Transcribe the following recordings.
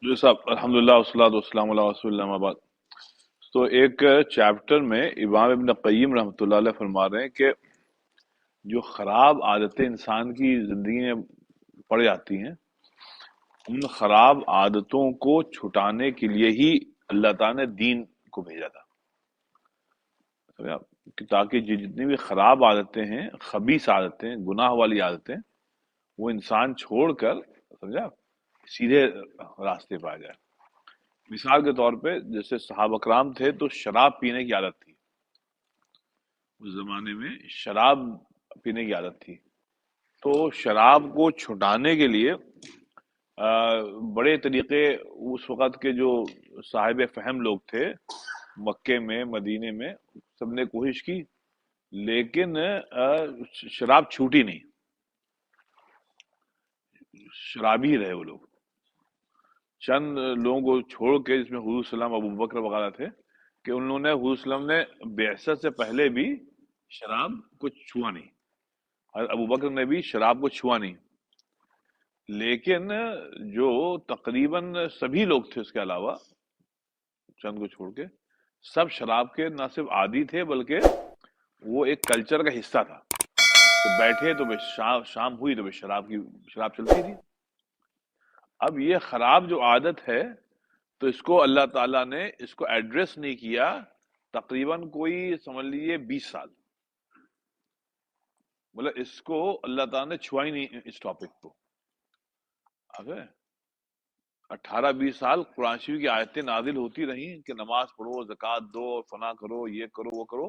جی صاحب الحمدللہ والصلاۃ والسلام علی رسول اللہ اما بعد۔ تو ایک چیپٹر میں امام ابن قیم رحمۃ اللہ علیہ فرما رہے ہیں کہ جو خراب عادتیں انسان کی زندگی میں پڑ جاتی ہیں، ان خراب عادتوں کو چھٹانے کے لیے ہی اللہ تعالیٰ نے دین کو بھیجا تھا۔ سمجھے آپ؟ کہ تاکہ جتنی بھی خراب عادتیں ہیں، خبیث عادتیں، گناہ والی عادتیں، وہ انسان چھوڑ کر، سمجھا، سیدھے راستے پہ آ جائے۔ مثال کے طور پہ جیسے صحابہ کرام تھے تو شراب پینے کی عادت تھی، اس زمانے میں شراب پینے کی عادت تھی۔ تو شراب کو چھٹانے کے لیے بڑے طریقے اس وقت کے جو صاحب فہم لوگ تھے مکے میں، مدینے میں، سب نے کوشش کی، لیکن شراب چھوٹی نہیں، شرابی ہی رہے وہ لوگ۔ چند لوگوں کو چھوڑ کے، جس میں حضور صلی اللہ علیہ وسلم، ابو بکر وغیرہ تھے، کہ انہوں نے، حضور صلی اللہ علیہ وسلم نے بعثت سے پہلے بھی شراب کو چھوا نہیں، حضرت ابو بکر نے بھی شراب کو چھوا نہیں، لیکن جو تقریباً سبھی لوگ تھے اس کے علاوہ، چند کو چھوڑ کے، سب شراب کے نہ صرف عادی تھے بلکہ وہ ایک کلچر کا حصہ تھا۔ تو بیٹھے تو بس شام ہوئی تو بس شراب چلتی تھی۔ اب یہ خراب جو عادت ہے، تو اس کو اللہ تعالیٰ نے اس کو ایڈریس نہیں کیا تقریباً کوئی سمجھ لیجیے 20 سال، مطلب اس کو اللہ تعالیٰ نے چھوا ہی نہیں اس ٹاپک کو۔ اب 18-20 سال قرآن شریف کی آیتیں نازل ہوتی رہیں کہ نماز پڑھو، زکوٰۃ دو، فلاں کرو، یہ کرو، وہ کرو،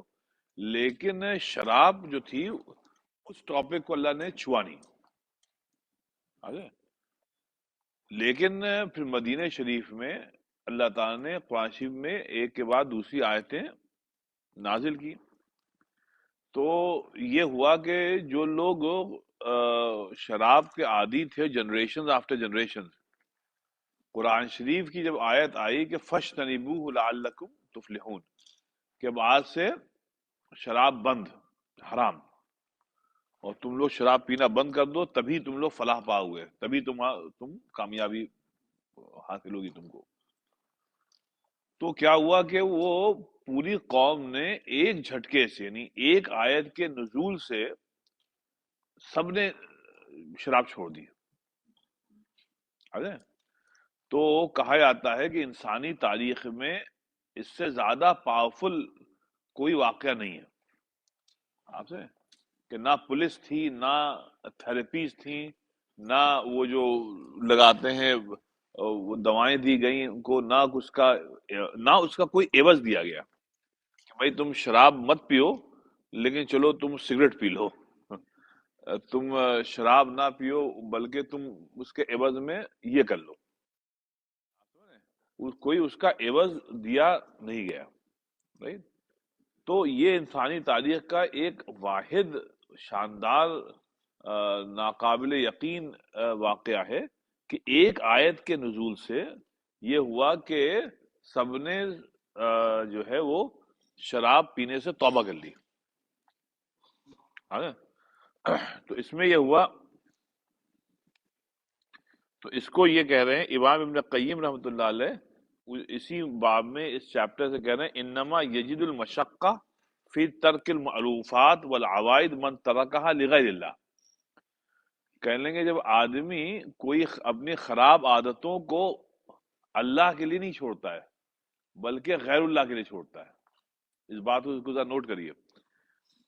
لیکن شراب جو تھی اس ٹاپک کو اللہ نے چھوا نہیں۔ آگے لیکن پھر مدینہ شریف میں اللہ تعالیٰ نے قرآن شریف میں ایک کے بعد دوسری آیتیں نازل کی۔ تو یہ ہوا کہ جو لوگ شراب کے عادی تھے، جنریشن آفٹر جنریشن، قرآن شریف کی جب آیت آئی کہ فَاشْتَنِبُوهُ لَعَلَّكُمْ تُفْلِحُونَ، کہ اب آج سے شراب بند، حرام، اور تم لوگ شراب پینا بند کر دو، تبھی تم لوگ فلاح پاؤ گے، تبھی تم کامیابی حاصل ہوگی تم کو۔ تو کیا ہوا کہ وہ پوری قوم نے ایک جھٹکے سے، یعنی ایک آیت کے نزول سے، سب نے شراب چھوڑ دی۔ ہے تو کہا جاتا ہے کہ انسانی تاریخ میں اس سے زیادہ پاورفل کوئی واقعہ نہیں ہے آپ سے، کہ نہ پولیس تھی، نہ تھراپیز تھیں، نہ وہ جو لگاتے ہیں وہ دوائیں دی گئیں ان کو، نہ اس کا کوئی عوض دیا گیا کہ بھائی تم شراب مت پیو، لیکن چلو تم سگریٹ پی لو، تم شراب نہ پیو بلکہ تم اس کے عوض میں یہ کر لو، کوئی اس کا عوض دیا نہیں گیا، رائٹ؟ تو یہ انسانی تاریخ کا ایک واحد شاندار ناقابل یقین واقعہ ہے کہ ایک آیت کے نزول سے یہ ہوا کہ سب نے جو ہے وہ شراب پینے سے توبہ کر لی۔ ہاں، تو اس میں یہ ہوا، تو اس کو یہ کہہ رہے ہیں امام ابن قیم رحمۃ اللہ علیہ، اسی باب میں اس چیپٹر سے کہہ رہے ہیں انما یجد المشقہ فی ترک المعروفات والعوائد من ترکہا لغیر اللہ۔ کہہ لیں گے جب آدمی کوئی اپنی خراب عادتوں کو اللہ کے لیے نہیں چھوڑتا ہے بلکہ غیر اللہ کے لیے چھوڑتا ہے، اس بات کو ذرا نوٹ کریے،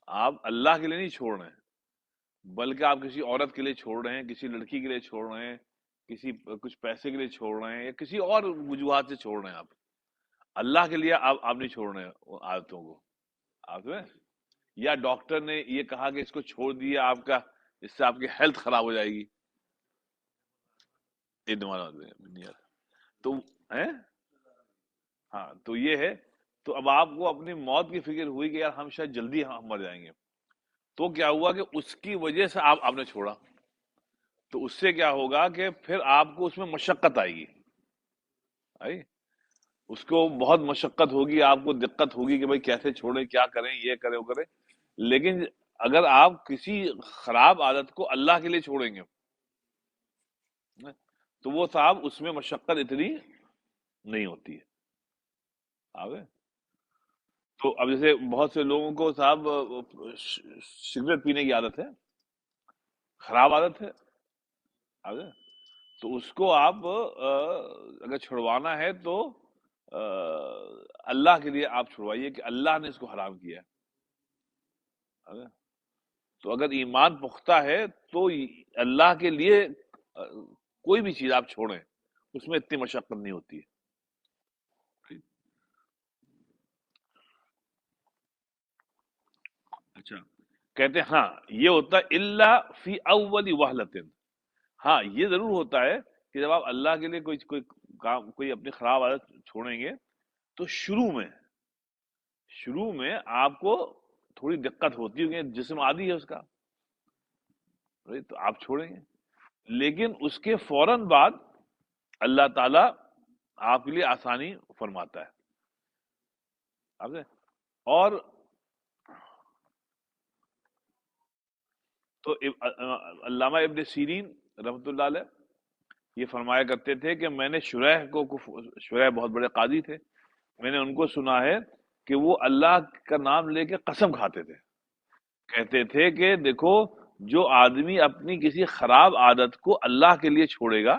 آپ اللہ کے لیے نہیں چھوڑ رہے ہیں بلکہ آپ کسی عورت کے لیے چھوڑ رہے ہیں، کسی لڑکی کے لیے چھوڑ رہے ہیں، کسی کچھ پیسے کے لیے چھوڑ رہے ہیں، یا کسی اور وجوہات سے چھوڑ رہے ہیں آپ، اللہ کے لیے آپ نہیں چھوڑ رہے ہیں وہ عادتوں کو، آپ نے، یا ڈاکٹر نے یہ کہا کہ اس کو چھوڑ دیا، آپ کا اس سے آپ کی ہیلتھ خراب ہو جائے گی، تو ہیں، ہاں تو یہ ہے، تو اب آپ کو اپنی موت کی فکر ہوئی کہ یار ہم شاید جلدی ہم مر جائیں گے، تو کیا ہوا کہ اس کی وجہ سے آپ نے چھوڑا، تو اس سے کیا ہوگا کہ پھر آپ کو اس میں مشقت آئے گی، آئی، اس کو بہت مشقت ہوگی، آپ کو دقت ہوگی کہ بھائی کیسے چھوڑیں، کیا کریں، یہ کریں، وہ کریں، لیکن اگر آپ کسی خراب عادت کو اللہ کے لیے چھوڑیں گے تو وہ صاحب اس میں مشقت اتنی نہیں ہوتی ہے. آگے تو اب جیسے بہت سے لوگوں کو صاحب سگریٹ پینے کی عادت ہے، خراب عادت ہے. آگے تو اس کو آپ اگر چھڑوانا ہے تو آ، اللہ کے لیے آپ چھڑوائیے کہ اللہ نے اس کو حرام کیا ہے. آگے تو اگر ایمان پختہ ہے تو اللہ کے لیے کوئی بھی چیز آپ چھوڑیں اس میں اتنی مشقت نہیں ہوتی ہے. اچھا کہتے ہیں ہاں یہ ہوتا ہے اللہ فی اول وہلۃ. ہاں یہ ضرور ہوتا ہے کہ جب آپ اللہ کے لیے کوئی کام کوئی اپنی خراب عادت چھوڑیں گے تو شروع میں آپ کو تھوڑی دقت ہوتی ہوگی، جسم عادی ہے اس کا، تو آپ چھوڑیں گے. لیکن اس کے فوراً بعد اللہ تعالی آپ کے لیے آسانی فرماتا ہے. آپ نے اور تو علامہ ابن سیرین رحمۃ اللہ علیہ یہ فرمایا کرتے تھے کہ میں نے شریح بہت بڑے قاضی تھے، میں نے ان کو سنا ہے کہ وہ اللہ کا نام لے کے قسم کھاتے تھے. کہتے تھے کہ دیکھو جو آدمی اپنی کسی خراب عادت کو اللہ کے لیے چھوڑے گا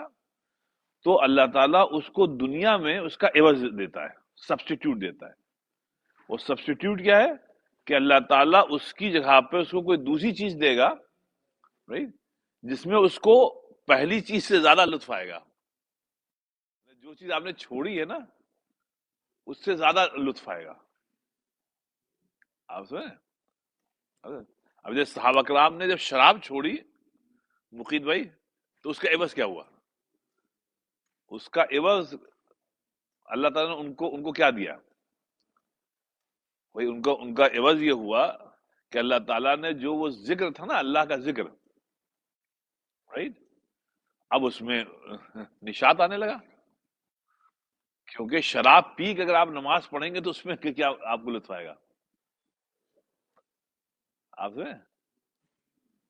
تو اللہ تعالیٰ اس کو دنیا میں اس کا عوض دیتا ہے، سبسٹیٹیوٹ دیتا ہے. وہ سبسٹیٹیوٹ کیا ہے کہ اللہ تعالیٰ اس کی جگہ پہ اس کو کوئی دوسری چیز دے گا، رائٹ، جس میں اس کو پہلی چیز سے زیادہ لطف آئے گا. جو چیز آپ نے چھوڑی ہے نا اس سے زیادہ لطف آئے گا. آپ سمجھیں؟ اب جیسے صحابہ کرام نے جب شراب چھوڑی مقید بھائی تو اس کا عوض کیا ہوا؟ اس کا عوض اللہ تعالیٰ نے ان کو کیا دیا بھائی؟ ان کا عوض یہ ہوا کہ اللہ تعالیٰ نے جو وہ ذکر تھا نا اللہ کا ذکر، رائٹ، اب اس میں نشاط آنے لگا. کیونکہ شراب پی کے اگر آپ نماز پڑھیں گے تو اس میں کیا آپ کو لطف آئے گا؟ آپ سے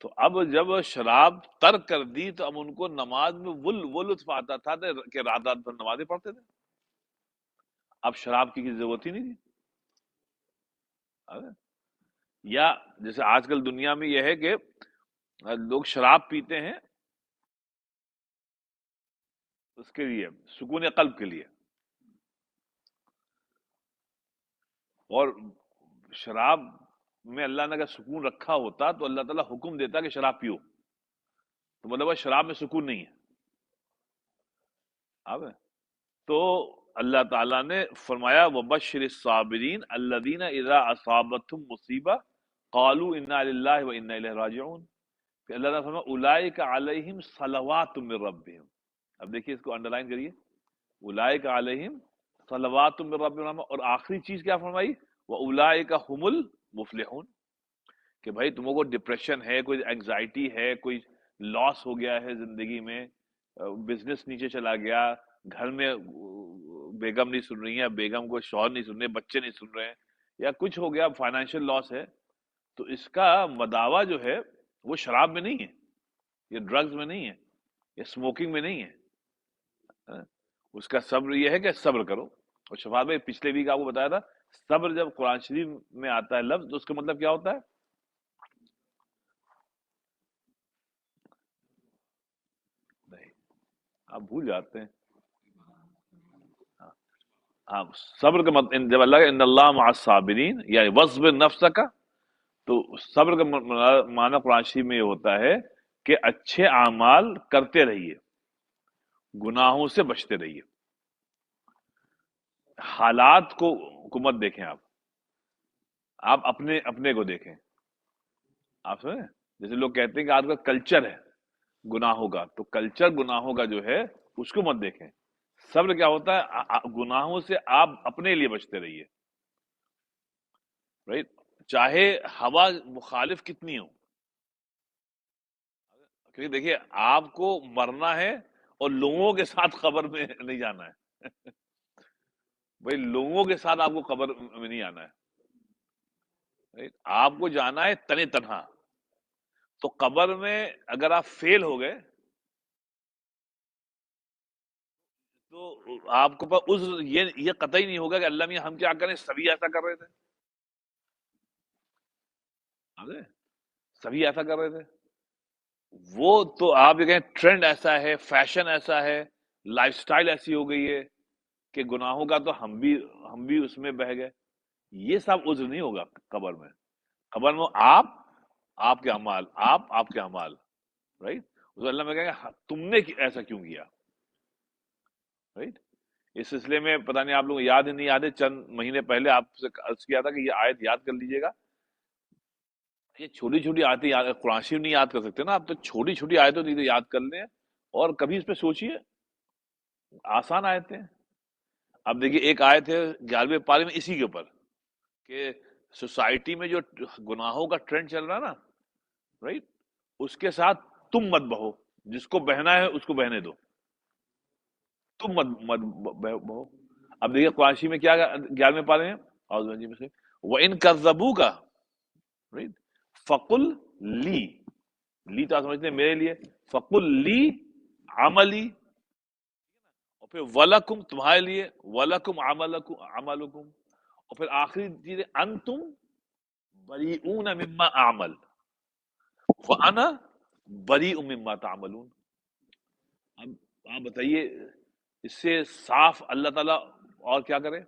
تو اب جب شراب ترک کر دی تو اب ان کو نماز میں وہ لطف آتا تھا کہ رات رات بھر نمازیں پڑھتے تھے. اب شراب کی ضرورت ہی نہیں تھی. یا جیسے آج کل دنیا میں یہ ہے کہ لوگ شراب پیتے ہیں اس کے لیے سکون قلب کے لیے، اور شراب میں اللہ نے اگر سکون رکھا ہوتا تو اللہ تعالیٰ حکم دیتا کہ شراب پیو، تو مطلب شراب میں سکون نہیں ہے. اب تو اللہ تعالیٰ نے فرمایا وبشر الصابرین الذین اذا اصابتهم مصیبہ قالوا انا للہ وانا الیہ راجعون. کہ اللہ نے فرمایا اولئک علیہم صلوات من ربہم. اب دیکھیے اس کو انڈر لائن کریے، اولئک علیہم صلوات من ربہم، اور آخری چیز کیا فرمائی؟ واولئک هم المفلحون. کہ بھائی تمہیں کو ڈپریشن ہے، کوئی اینگزائٹی ہے، کوئی لاس ہو گیا ہے زندگی میں، بزنس نیچے چلا گیا، گھر میں بیگم نہیں سن رہی ہے، بیگم کو شوہر نہیں سن رہے، بچے نہیں سن رہے ہیں، یا کچھ ہو گیا، فائنینشیل لاس ہے، تو اس کا مداوع جو ہے وہ شراب میں نہیں ہے، یہ ڈرگز میں نہیں ہے، یہ اسموکنگ میں نہیں ہے. اس کا صبر یہ ہے کہ صبر کرو. اور شفاعت بھائی پچھلے ویک آپ کو بتایا تھا صبر جب قرآن شریف میں آتا ہے لفظ تو اس کا مطلب کیا ہوتا ہے؟ نہیں، آپ بھول جاتے ہیں. ہاں صبر کا مطلب جب اللہ کا ان اللہ مع الصابرین یعنی وصبر نفس کا، تو صبر کا معنی قرآن شریف میں یہ ہوتا ہے کہ اچھے اعمال کرتے رہیے، گناہوں سے بچتے رہیے. حالات کو مت دیکھیں، آپ اپنے اپنے کو دیکھیں. آپ سمجھیں؟ جیسے لوگ کہتے ہیں کہ آج کا کلچر ہے گناہوں کا، تو کلچر گناہوں کا جو ہے اس کو مت دیکھیں. صبر کیا ہوتا ہے؟ گناہوں سے آپ اپنے لیے بچتے رہیے، رائٹ، چاہے ہوا مخالف کتنی ہو. کیونکہ دیکھیے آپ کو مرنا ہے اور لوگوں کے ساتھ قبر میں نہیں جانا ہے. بھائی لوگوں کے ساتھ آپ کو قبر میں نہیں آنا ہے، right؟ آپ کو جانا ہے تنے تنہا. تو قبر میں اگر آپ فیل ہو گئے تو آپ کو پر عذر یہ قطعی نہیں ہوگا کہ اللہ میاں ہم کیا کریں، سبھی ایسا کر رہے تھے، سمجھے؟ سبھی ایسا کر رہے تھے، وہ تو آپ یہ کہیں ٹرینڈ ایسا ہے، فیشن ایسا ہے، لائف سٹائل ایسی ہو گئی ہے کہ گناہوں کا تو ہم بھی اس میں بہ گئے. یہ سب عذر نہیں ہوگا قبر میں. قبر میں آپ کے اعمال، آپ کے اعمال، رائٹ. اس اللہ میں کہیں گے تم نے ایسا کیوں کیا، رائٹ. اس سلسلے میں پتہ نہیں آپ لوگ یاد ہی نہیں یاد ہے، چند مہینے پہلے آپ سے عرض کیا تھا کہ یہ آیت یاد کر لیجئے گا. یہ چھوٹی چھوٹی آیتیں یاد، قرآن شریف نہیں یاد کر سکتے نا آپ، تو چھوٹی چھوٹی آیتیں نہیں تو یاد کر لیں اور کبھی اس پہ سوچئے. آسان آیتیں. اب دیکھیے ایک آیت ہے 11ویں پارے میں اسی کے اوپر کہ سوسائٹی میں جو گناہوں کا ٹرینڈ چل رہا ہے نا، رائٹ، اس کے ساتھ تم مت بہو. جس کو بہنا ہے اس کو بہنے دو، تم مت بہو. اب دیکھیے قرآن شریف میں کیا 11ویں پارے میں، اعوذ باللہ سے وَإِن كَذَّبُوكَ، رائٹ، فَقُل لی، لی تو آپ سمجھتے ہیں میرے لیے، فَقُل لی عملی، اور پھر وَلَكُمْ تمہارے لیے، وَلَكُمْ عملکم، اور پھر آخری چیز ہے انتم بریئون مما اعمل وانا بریء مما تعملون. اب آپ بتائیے اس سے صاف اللہ تعالیٰ اور کیا کرے.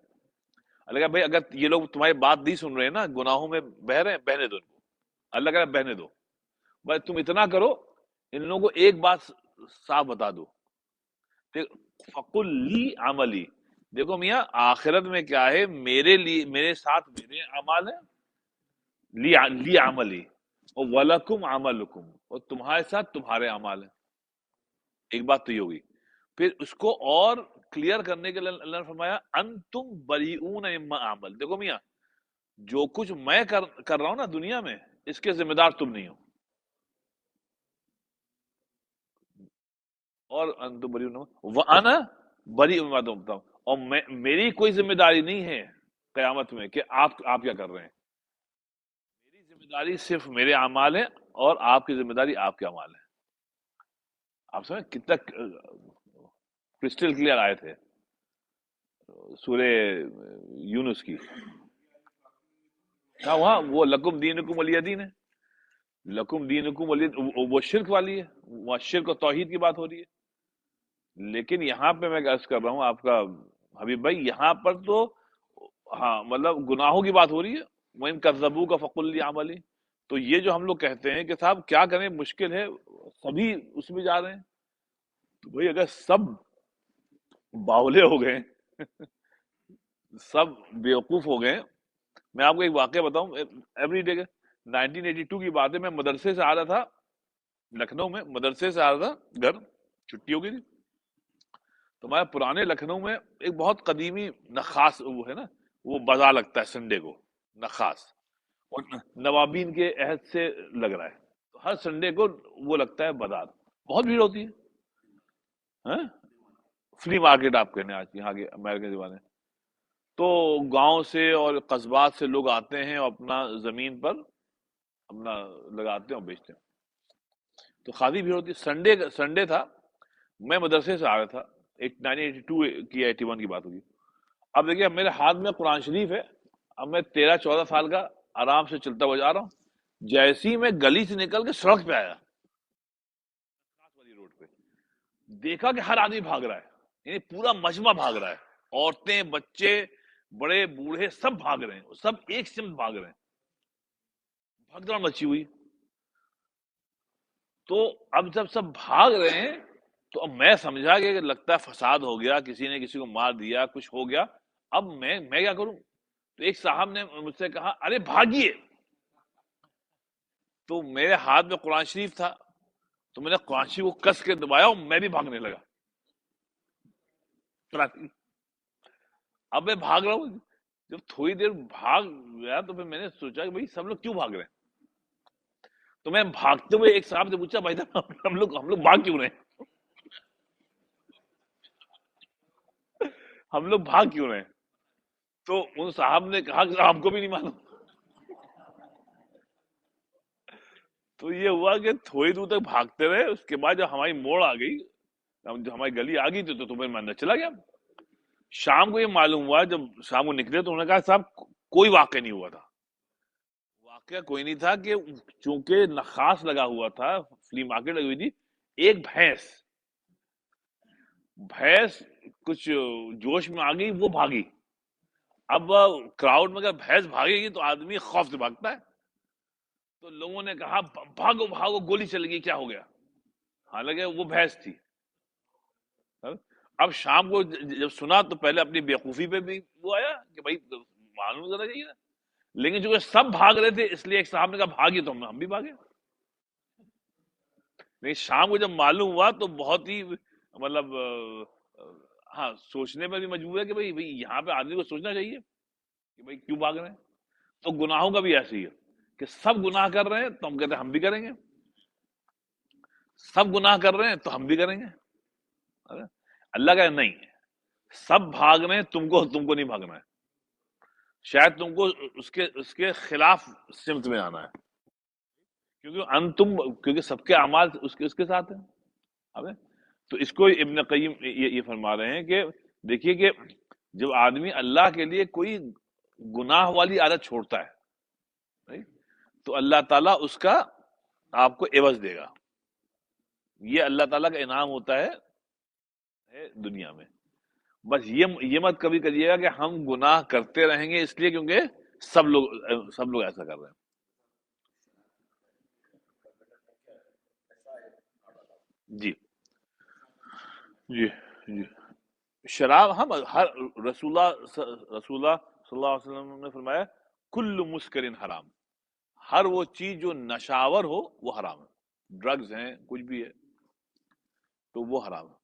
اللہ کہا بھائی اگر یہ لوگ تمہاری بات نہیں سن رہے ہیں نا، گناہوں میں بہ رہے ہیں، بہنے دو ان کو. اللہ کہہ رہا ہے بہنے دو، بس تم اتنا کرو، ان لوگوں کو ایک بات صاف بتا دو، فقل لی عملی. دیکھو میاں آخرت میں کیا ہے، میرے لیے، میرے ساتھ میرے اعمال ہیں، لی عملی، اور وَلَكُمْ عَمَلُكُمْ، اور تمہارے ساتھ تمہارے اعمال ہیں. ایک بات تو یہ ہوگی. پھر اس کو اور کلیئر کرنے کے لیے اللہ نے فرمایا انتم بریئون مما اعمل. دیکھو میاں جو کچھ میں کر رہا ہوں نا دنیا میں، اس کے ذمہ دار تم نہیں ہو. اور انتم بریئون وانا بریء مما تم، اور میری کوئی ذمہ داری نہیں ہے قیامت میں کہ آپ کیا کر رہے ہیں. میری ذمہ داری صرف میرے اعمال ہیں، اور آپ کی ذمہ داری آپ کے اعمال ہیں. آپ سمجھ کتنا کرسٹل کلیئر آئے تھے سورہ یونس کی. ہاں وہاں وہ لکم دینکم ولی دین ہے، لکم دینکم ولی، وہ شرک والی ہے، وہاں شرک و توحید کی بات ہو رہی ہے. لیکن یہاں پہ میں عرض کر رہا ہوں آپ کا حبیب بھائی، یہاں پر تو ہاں مطلب گناہوں کی بات ہو رہی ہے. وَإِن كَذَّبُوكَ فَقُل لِّي عَمَلِي. تو یہ جو ہم لوگ کہتے ہیں کہ صاحب کیا کریں، مشکل ہے، سبھی اس میں جا رہے ہیں. تو بھائی اگر سب باولے ہو گئے، سب بیوقوف ہو گئے. میں آپ کو ایک واقعہ بتاؤں ایوری ڈے کا. 1982 کی بات ہے، میں مدرسے سے آ رہا تھا لکھنؤ میں، مدرسے سے آ رہا تھا گھر، چھٹی ہو گئی تھی. تو ہمارے پرانے لکھنؤ میں ایک بہت قدیمی نخاس وہ ہے نا، وہ بازار لگتا ہے سنڈے کو، نخاس، اور نوابین کے عہد سے لگ رہا ہے. تو ہر سنڈے کو وہ لگتا ہے بازار، بہت بھیڑ ہوتی ہے. ہاں فری مارکیٹ آپ کہنے آج یہاں کے امریکن زبان. تو گاؤں سے اور قصبات سے لوگ آتے ہیں اور اپنا زمین پر اپنا لگاتے ہیں اور بیچتے ہیں. تو خاصی بھیڑ ہوتی ہے. سنڈے تھا، میں مدرسے سے آ رہا تھا، 1982 کی 81 کی بات ہوگی. اب دیکھیے اب میرے ہاتھ میں قرآن شریف ہے. اب میں 13-14 سال کا آرام سے چلتا ہوا جا رہا ہوں. جیسے ہی میں گلی سے نکل کے سڑک پہ آیا، والی روڈ پہ، دیکھا کہ ہر آدمی بھاگ رہا ہے، یعنی پورا مجمع بھاگ رہا ہے، عورتیں، بچے، بڑے بوڑھے سب بھاگ رہے ہیں، سب ایک سمت بھاگ رہے ہیں، بھگدڑ مچی ہوئی. تو اب جب سب بھاگ رہے ہیں تو اب میں سمجھا کہ لگتا ہے فساد ہو گیا، کسی نے کسی کو مار دیا، کچھ ہو گیا. اب میں کیا کروں. تو ایک صاحب نے مجھ سے کہا ارے بھاگیے. تو میرے ہاتھ میں قرآن شریف تھا، تو میں نے قرآن شریف کو کس کے دبایا اور میں بھی بھاگنے لگا. اب میں بھاگ رہا ہوں. جب تھوڑی دیر بھاگ گیا تو پھر میں نے سوچا کہ بھائی سب لوگ کیوں بھاگ رہے ہیں. تو میں بھاگتے ہوئے ایک صاحب سے پوچھا بھائی صاحب ہم لوگ بھاگ کیوں رہے ہیں، ہم لوگ بھاگ کیوں رہے ہیں. تو ان صاحب نے کہا کہ ہم کو بھی نہیں معلوم. تو یہ ہوا کہ تھوڑی دور تک بھاگتے رہے. اس کے بعد جب ہماری موڑ آ گئی جو ہماری گلی آ گئی تھی تو میں اندر چلا گیا. شام کو یہ معلوم ہوا، جب شام کو نکلے تو انہوں نے کہا صاحب کوئی واقع نہیں ہوا تھا. واقعہ کوئی نہیں تھا کہ چونکہ نخاس لگا ہوا تھا، فلی مارکیٹ لگی ہوئی تھی. ایک بھینس کچھ جوش میں آ گئی، وہ بھاگی. اب کراؤڈ میں اگر بھینس بھاگے گی تو آدمی خوف سے بھاگتا ہے. تو لوگوں نے کہا بھاگو بھاگو، گولی چل گئی، کیا ہو گیا؟ حالانکہ وہ بھینس تھی. اب شام کو جب سنا تو پہلے اپنی بیوقوفی پہ بھی وہ آیا کہ بھائی معلوم کرنا چاہیے نا. لیکن چونکہ سب بھاگ رہے تھے اس لیے ایک صاحب نے کہا بھاگی، تو ہم بھی بھاگے. لیکن شام کو جب معلوم ہوا تو بہت ہی مطلب ہاں سوچنے میں بھی مجبور ہے کہ بھائی یہاں پہ آدمی کو سوچنا چاہیے کہ بھائی کیوں بھاگ رہے ہیں. تو گناہوں کا بھی ایسے ہی ہے کہ سب گناہ کر رہے ہیں تو ہم کہتے ہیں ہم بھی کریں گے، سب گناہ کر رہے ہیں تو ہم بھی کریں گے. اللہ کا نہیں، سب بھاگ رہے ہیں، تم کو نہیں بھاگنا ہے. شاید تم کو اس کے خلاف سمت میں آنا ہے، کیونکہ سب کے اعمال اس کے ساتھ ہیں. اب تو اس کو ابن قیم یہ فرما رہے ہیں کہ دیکھیے کہ جب آدمی اللہ کے لیے کوئی گناہ والی عادت چھوڑتا ہے تو اللہ تعالیٰ اس کا آپ کو عوض دے گا. یہ اللہ تعالیٰ کا انعام ہوتا ہے دنیا میں. بس یہ مت کبھی کریے گا کہ ہم گناہ کرتے رہیں گے اس لیے کیونکہ سب لوگ ایسا کر رہے ہیں. جی جی جی. شراب ہم ہر رسول اللہ صلی اللہ علیہ وسلم نے فرمایا کل مسکرن حرام، ہر وہ چیز جو نشاور ہو وہ حرام ہے. ڈرگز ہیں، کچھ بھی ہے تو وہ حرام ہے.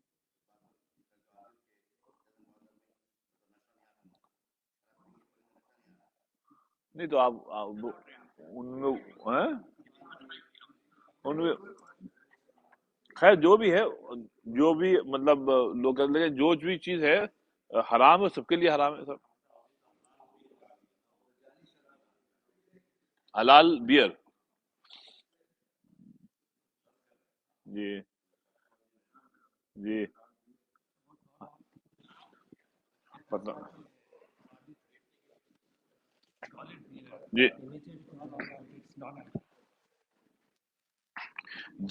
نہیں تو آپ ان میں ہیں؟ ان میں خیر جو بھی ہے، جو بھی مطلب لوگ کہتے ہیں جو بھی چیز ہے حرام ہے، سب کے لیے حرام ہے سب. حلال بیئر. جی جی پتہ جی.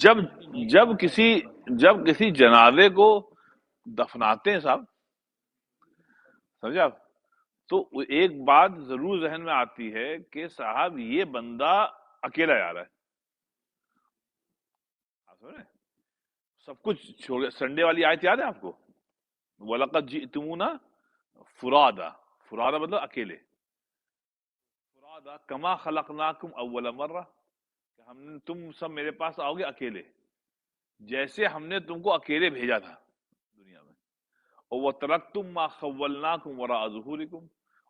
جب جب کسی جنازے کو دفناتے ہیں صاحب، سمجھے آپ، تو ایک بات ضرور ذہن میں آتی ہے کہ صاحب یہ بندہ اکیلا جا رہا ہے. آپ سمجھ رہے ہیں؟ سب کچھ چھوڑ، سنڈے والی آیت یاد ہے آپ کو؟ وَلَقَدْ جِئْتُمُونَا فُرَادَا. فُرَادَا مطلب اکیلے. فُرَادَا كَمَا خَلَقْنَاكُمْ أَوَّلَ مَرَّةٍ، کہ تم سب میرے پاس آؤ گے اکیلے جیسے ہم نے تم کو اکیلے بھیجا تھا دنیا میں. اور وَتَرَكْتُمْ مَا خَوَّلْنَاكُمْ وَرَاءَ ظُهُورِكُمْ،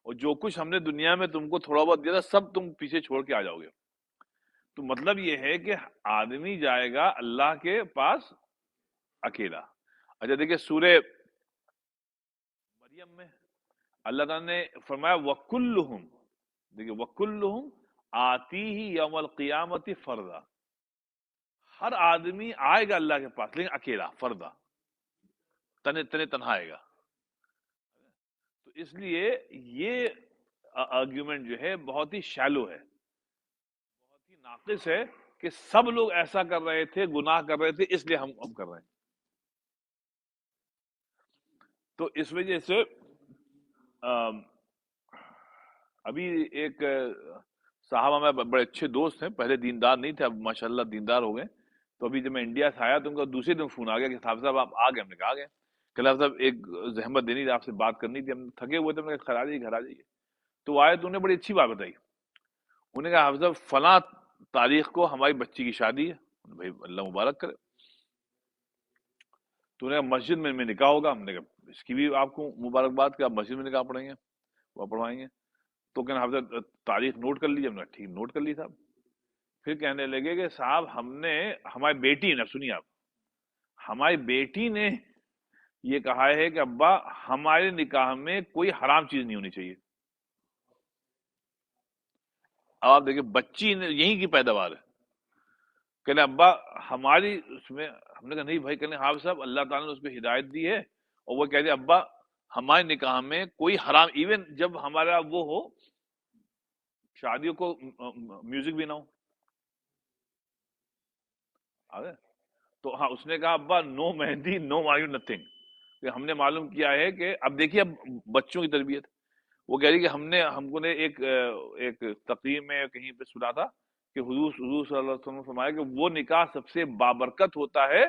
اور جو کچھ ہم نے دنیا میں تم کو تھوڑا بہت دیا تھا سب تم پیچھے چھوڑ کے آ جاؤ گے. تو مطلب یہ ہے کہ آدمی جائے گا اللہ کے پاس اکیلا. اچھا دیکھیں سورہ مریم میں اللہ تعالیٰ نے فرمایا وَكُلُّهُمْ، دیکھیں وَكُلُّهُمْ آتِيهِ يَوْمَ الْقِيَامَةِ فَرْدًا. ہر آدمی آئے گا اللہ کے پاس لیکن اکیلا، فردا، تنہا آئے گا. تو اس لیے یہ آرگیومنٹ جو ہے بہت ہی شیلو ہے، بہت ہی ناقص ہے کہ سب لوگ ایسا کر رہے تھے، گناہ کر رہے تھے، اس لیے ہم کر رہے ہیں. تو اس وجہ سے آم، ابھی ایک صاحب ہمارے بڑے اچھے دوست ہیں، پہلے دیندار نہیں تھے، اب ماشاءاللہ دیندار ہو گئے. تو ابھی جب میں انڈیا سے آیا تو ان کا دوسرے دن فون آ گیا کہ صاحب آپ آ گئے. ہم نے کہا آ گئے. کہ صاحب ایک زحمت دینی تھی، آپ سے بات کرنی تھی، ہم تھکے ہوئے تھے. ہم نے کہا گھر آ جائیے. تو وہ آئے تو انہیں بڑی اچھی بات بتائی. انہوں نے کہا حافظ صاحب فلاں تاریخ کو ہماری بچی کی شادی ہے. بھائی اللہ مبارک کرے. تو انہوں نے کہا مسجد میں نکاح ہوگا. ہم نے کہا اس کی بھی آپ کو مبارکباد کہ آپ مسجد میں نکاح پڑھیں گے، وہ پڑھوائیں گے. تو کہنا حافظ تاریخ نوٹ کر لیجیے. ہم نے کہا ٹھیک نوٹ کر لی صاحب. پھر کہنے لگے کہ صاحب ہم نے، ہماری بیٹی نے، سنیے آپ، ہماری بیٹی نے یہ کہا ہے کہ ابا ہمارے نکاح میں کوئی حرام چیز نہیں ہونی چاہیے. اب آپ دیکھیں بچی نے یہیں کی پیداوار ہے. کہنے ابا ہماری اس میں، ہم نے کہا نہیں بھائی، کہنے حافظ صاحب اللہ تعالیٰ نے اس پہ ہدایت دی ہے، اور وہ کہہ دے ابا ہمارے نکاح میں کوئی حرام، ایون جب ہمارا وہ ہو شادیوں کو میوزک بھی نہ ہو، آگے تو ہاں اس نے کہا ابا نو مہندی نو مایو نتھنگ، کہ ہم نے معلوم کیا ہے کہ اب دیکھیے اب بچوں کی تربیت، وہ کہہ رہی کہ ہم کو نے ایک تقریر میں کہیں پہ سنا تھا کہ حضور صلی اللہ علیہ وسلم نے فرمایا کہ وہ نکاح سب سے بابرکت ہوتا ہے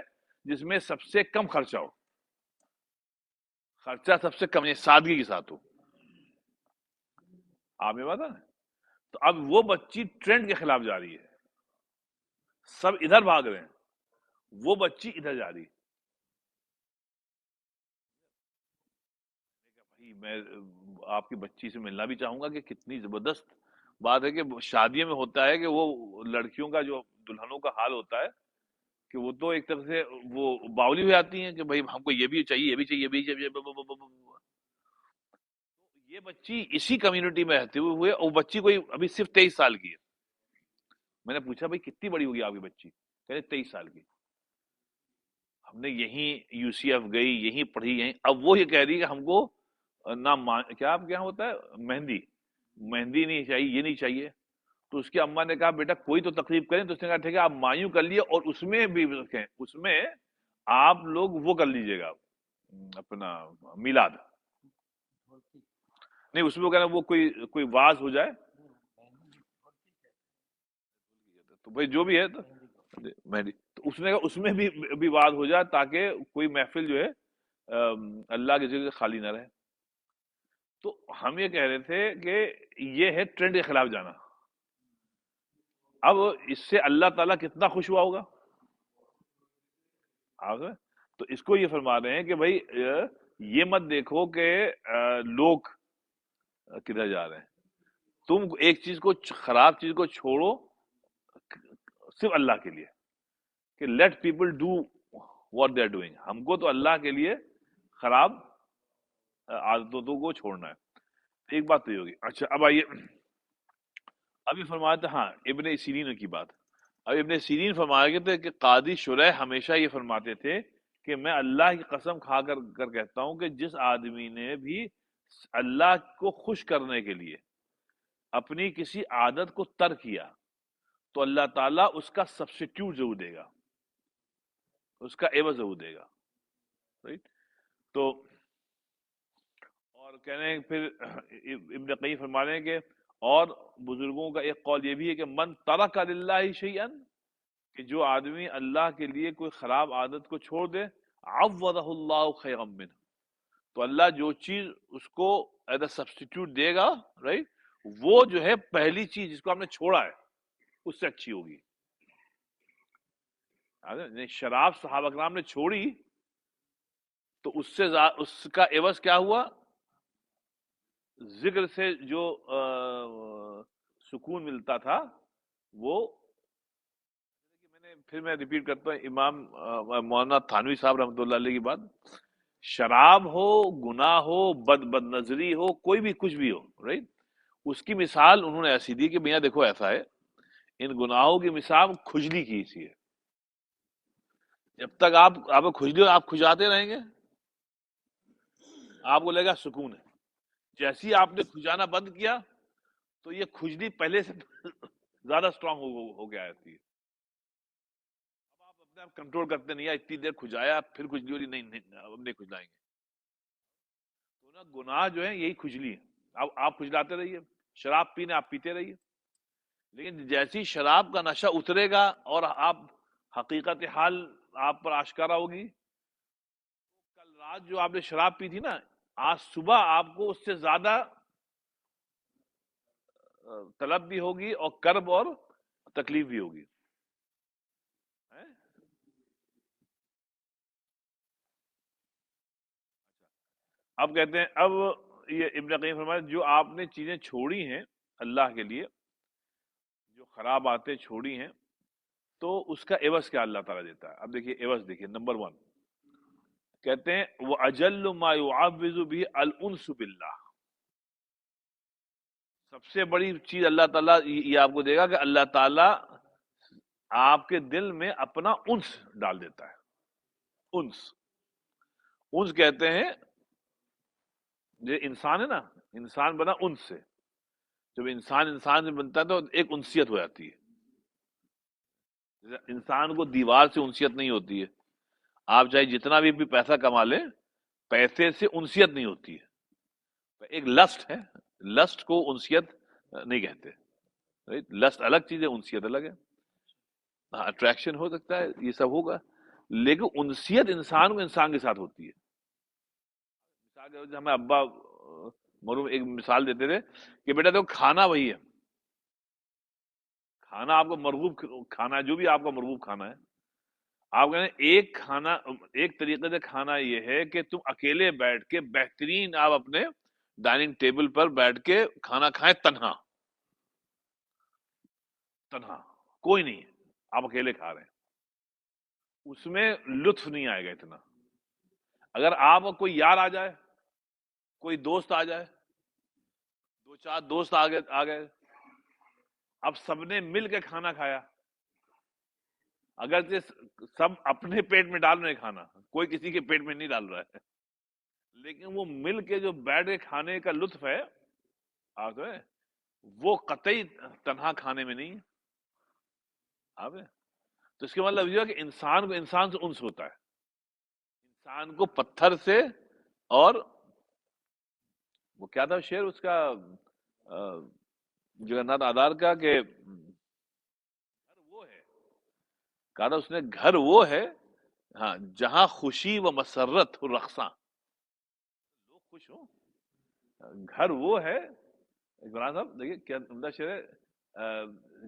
جس میں سب سے کم خرچہ ہو، خرچہ سب سے کم، یعنی سادگی کے ساتھ ہو، آپ یہ بات ہے نا؟ تو اب وہ بچی ٹرینڈ کے خلاف جا رہی ہے، سب ادھر بھاگ رہے ہیں، وہ بچی ادھر جا رہی ہے۔ بھائی میں آپ کی بچی سے ملنا بھی چاہوں گا کہ کتنی زبردست بات ہے کہ شادیوں میں ہوتا ہے کہ وہ لڑکیوں کا جو دلہنوں کا حال ہوتا ہے کہ وہ تو ایک طرح سے وہ باولی ہو جاتی ہیں کہ بھائی ہم کو یہ بھی چاہیے، یہ بھی چاہیے، یہ بھی چاہیے، یہ بچی اسی کمیونٹی میں رہتے ہوئے، اور بچی کوئی ابھی صرف 23 سال کی ہے۔ میں نے پوچھا بھائی کتنی بڑی ہوگی آپ کی بچی؟ کہتے 23 سال کی۔ ہم نے یہیں یو سی ایف گئی، یہیں پڑھی، یہیں، اب وہ یہ کہہ رہی ہے کہ ہم کو نہ کیا آپ کے یہاں ہوتا ہے مہندی، مہندی نہیں چاہیے، یہ نہیں چاہیے۔ تو اس کی اما نے کہا بیٹا کوئی تو تقریب کریں، تو اس نے کہا ٹھیک ہے آپ مایوں کر لیے، اور اس میں بھی رکھیں، اس میں آپ لوگ وہ کر لیجیے گا اپنا میلاد، نہیں اس میں وہ کہنا وہ کوئی واز ہو جائے، تو بھائی جو بھی ہے تو مہندی، تو اس نے کہا اس میں بھی واز ہو جائے تاکہ کوئی محفل جو ہے اللہ کے ذکر سے خالی نہ رہے۔ تو ہم یہ کہہ رہے تھے کہ یہ ہے ٹرینڈ کے خلاف جانا۔ اب اس سے اللہ تعالیٰ کتنا خوش ہوا ہوگا آپ نے؟ تو اس کو یہ فرما رہے ہیں کہ بھائی یہ مت دیکھو کہ لوگ کدھر جا رہے ہیں، تم ایک چیز کو، خراب چیز کو چھوڑو صرف اللہ کے لیے، کہ let people do what they are doing, ہم کو تو اللہ کے لیے خراب عادتوں کو چھوڑنا ہے۔ ایک بات تو یہ ہوگی۔ اچھا اب آئیے، ابھی فرمایا تھا ہاں ابن سیرین کی بات، اب ابن سیرین فرمایا گیا تھا کہ قاضی شرح ہمیشہ یہ فرماتے تھے کہ میں اللہ کی قسم کھا کر کہتا ہوں کہ جس آدمی نے بھی اللہ کو خوش کرنے کے لیے اپنی کسی عادت کو ترک کیا تو اللہ تعالیٰ اس کا سبسٹیوٹ ضرور دے گا، اس کا عوض ضرور دے گا، رائٹ؟ تو اور کہنے ہیں پھر ابن قیم فرما رہے ہیں کہ اور بزرگوں کا ایک قول یہ بھی ہے کہ من ترک للہ شیئا، کہ جو آدمی اللہ کے لیے کوئی خراب عادت کو چھوڑ دے، عوضہ اللہ خیرا منہ، تو اللہ جو چیز اس کو ایز اے سبسٹیٹیوٹ دے گا، رائٹ، وہ جو ہے پہلی چیز جس کو ہم نے چھوڑا ہے اس سے اچھی ہوگی۔ شراب صحابہ کرام نے چھوڑی تو اس سے اس کا عوض کیا ہوا؟ ذکر سے جو سکون ملتا تھا وہ، پھر میں ریپیٹ کرتا ہوں امام مولانا تھانوی صاحب رحمۃ اللہ علیہ کی بات، شراب ہو، گناہ ہو، بد نظری ہو، کوئی بھی کچھ بھی ہو، رائٹ، اس کی مثال انہوں نے ایسی دی کہ میاں دیکھو ایسا ہے، ان گناہوں کی مثال کھجلی کی سی ہے، جب تک آپ کو کھجلی ہو آپ کھجاتے رہیں گے، آپ کو لگے گا سکون ہے، جیسی آپ نے کھجانا بند کیا تو یہ کھجلی پہلے سے زیادہ اسٹرانگ ہو گیا آتی ہے، اب آپ اپنے آپ کنٹرول کرتے نہیں، اتنی دیر کھجایا پھر کھجلی ہو رہی، نہیں اب نہیں کھجلائیں گے، تو نا گناہ جو ہے یہی کھجلی ہے، اب آپ کھجلاتے رہیے، شراب پینے آپ پیتے رہیے، لیکن جیسی شراب کا نشہ اترے گا اور آپ حقیقت حال آپ پر آشکارا ہوگی، کل رات جو آپ نے شراب پی تھی نا، آج صبح آپ کو اس سے زیادہ طلب بھی ہوگی اور کرب اور تکلیف بھی ہوگی۔ اب کہتے ہیں، اب یہ ابن قیم فرمایا جو آپ نے چیزیں چھوڑی ہیں اللہ کے لیے، جو خراب عادتیں چھوڑی ہیں، تو اس کا عوض کیا اللہ تعالیٰ دیتا ہے؟ اب دیکھیے عوض، دیکھیے نمبر 1 کہتے ہیں وہ اجل ما يعوذ به الانس باللہ، سب سے بڑی چیز اللہ تعالیٰ یہ آپ کو دے گا کہ اللہ تعالیٰ آپ کے دل میں اپنا انس ڈال دیتا ہے. انس انس کہتے ہیں، یہ انسان ہے نا، انسان بنا انس سے. جب انسان انسان سے بنتا ہے تو ایک انسیت ہو جاتی ہے. انسان کو دیوار سے انسیت نہیں ہوتی ہے. آپ چاہے جتنا بھی پیسہ کما لیں، پیسے سے انسیت نہیں ہوتی ہے. ایک لسٹ ہے، لسٹ کو انسیت نہیں کہتے. لسٹ الگ چیز ہے، انسیت الگ ہے. ہاں اٹریکشن ہو سکتا ہے، یہ سب ہوگا، لیکن انسیت انسان کو انسان کے ساتھ ہوتی ہے. مثال کے طور سے ہمیں ابا مرحوم ایک مثال دیتے تھے کہ بیٹا دیکھو کھانا وہی ہے، کھانا آپ کو مرغوب کھانا ہے، جو بھی آپ کا مرغوب کھانا ہے، آپ کہتے ہیں ایک کھانا، ایک طریقے سے کھانا یہ ہے کہ تم اکیلے بیٹھ کے بہترین آپ اپنے ڈائننگ ٹیبل پر بیٹھ کے کھانا کھائیں، تنہا تنہا، کوئی نہیں ہے، آپ اکیلے کھا رہے ہیں. اس میں لطف نہیں آئے گا اتنا. اگر آپ کو کوئی یار آ جائے، کوئی دوست آ جائے، دو چار دوست آ گئے، اب سب نے مل کے کھانا کھایا، اگر سب اپنے پیٹ میں ڈال رہے ہیں کھانا، کوئی کسی کے پیٹ میں نہیں ڈال رہا ہے، لیکن وہ مل کے جو بیٹھ کے کھانے کا لطف ہے، آپ سمجھے، وہ قطعی تنہا کھانے میں نہیں ہے. آپ تو اس کے مطلب یہ ہے کہ انسان کو انسان سے انس ہوتا ہے، انسان کو پتھر سے. اور وہ کیا تھا شعر اس کا، جگنات آدار کا، کہ گھر وہ ہے، کہا تھا اس نے، گھر وہ ہے ہاں جہاں خوشی و مسرت ہو رقصاں، لوگ خوش ہوں. گھر وہ ہے، عمران صاحب دیکھیے کیا عمدہ شعر ہے.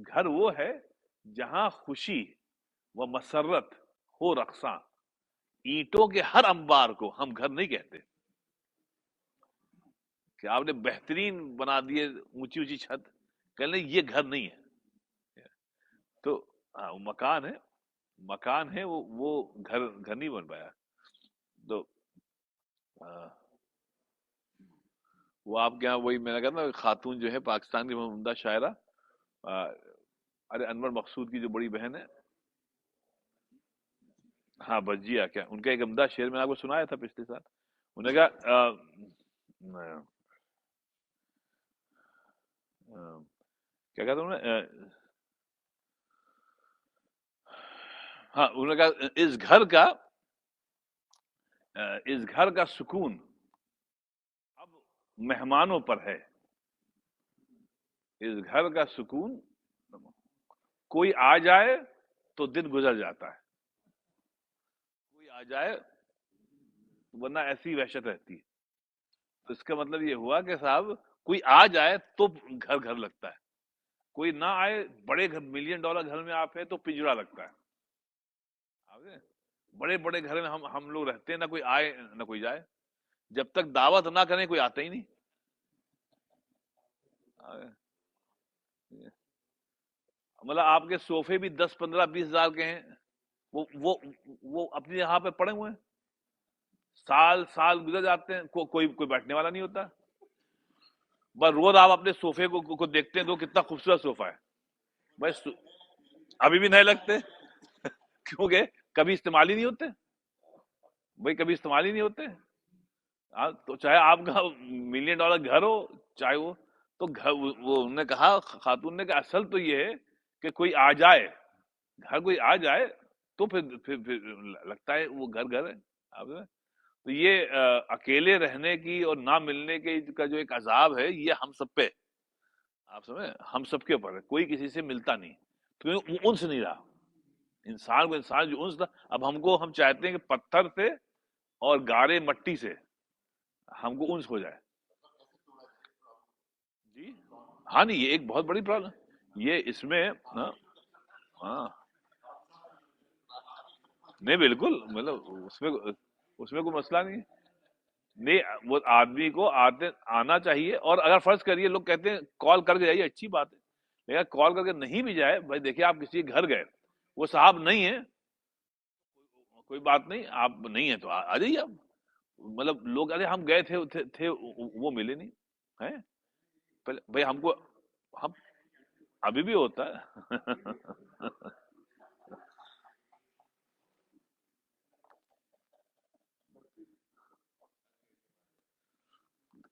گھر وہ ہے جہاں خوشی و مسرت ہو رقصاں، اینٹوں کے ہر انبار کو ہم گھر نہیں کہتے. کہ آپ نے بہترین بنا دیے اونچی اونچی چھت، کہنے یہ گھر نہیں ہے. تو ہاں وہ مکان ہے، مکان ہے، وہ گھر گھر نہیں بن پایا. تو وہ آپ کے یہاں وہی میں نے کہا نا، خاتون جو ہے پاکستان کی عمدہ شاعرہ، ارے انور مقصود کی جو بڑی بہن ہے، ہاں بجیا، کیا ان کا ایک عمدہ شعر میں نے آپ کو سنایا تھا پچھلے سال. انہوں نے کہا کیا کہا تھا انہوں نے، ہاں انہوں نے کہا اس گھر کا سکون اب مہمانوں پر ہے. اس گھر کا سکون کوئی آ جائے تو دن گزر جاتا ہے، کوئی آ جائے ورنہ ایسی وحشت رہتی ہے. تو اس کا مطلب یہ ہوا کہ صاحب کوئی آ جائے تو گھر گھر لگتا ہے، کوئی نہ آئے، بڑے گھر $1,000,000 گھر میں آپ ہے تو پنجرا لگتا ہے. بڑے بڑے گھر میں ہم لوگ رہتے ہیں، نہ کوئی آئے نہ کوئی جائے، جب تک دعوت نہ کریں کوئی آتا ہی نہیں. مطلب آپ کے صوفے بھی 10 15 20 ہزار کے ہیں، وہ اپنی یہاں پہ پڑے ہوئے ہیں، سال سال گزر جاتے ہیں، کوئی بیٹھنے والا نہیں ہوتا. بس روز آپ اپنے صوفے کو دیکھتے ہیں تو کتنا خوبصورت صوفہ ہے، بس ابھی بھی نہیں لگتے کیونکہ کبھی استعمال ہی نہیں ہوتے. بھائی کبھی استعمال ہی نہیں ہوتے. تو چاہے آپ کا $1,000,000 گھر ہو، چاہے وہ تو گھر، وہ انہوں نے کہا، خاتون نے کہا اصل تو یہ ہے کہ کوئی آ جائے، گھر کوئی آ جائے تو پھر لگتا ہے وہ گھر گھر ہے. آپ تو یہ اکیلے رہنے کی اور نہ ملنے کی کا جو ایک عذاب ہے، یہ ہم سب پہ، آپ سمجھے، ہم سب کے اوپر ہے. کوئی کسی سے ملتا نہیں کیونکہ وہ انس نہیں رہا. انسان کو انسان جو انس تھا، اب ہم چاہتے ہیں کہ پتھر سے اور گارے مٹی سے ہم کو انس ہو جائے. جی ہاں نہیں، یہ ایک بہت بڑی پرابلم یہ اس میں. ہاں ہاں نہیں بالکل، مطلب اس میں کوئی مسئلہ نہیں ہے. نہیں وہ آدمی کو آنا چاہیے. اور اگر فرض کریے لوگ کہتے ہیں کال کر کے جائیے، اچھی بات ہے، لیکن کال کر کے نہیں بھی جائے، بھائی دیکھیے آپ کسی کے گھر گئے، وہ صاحب نہیں ہے، کوئی بات نہیں، آپ نہیں ہیں تو آ جائیے آپ. مطلب لوگ ارے ہم گئے تھے وہ ملے نہیں ہیں. پہلے بھائی ہم کو، ہم ابھی بھی ہوتا ہے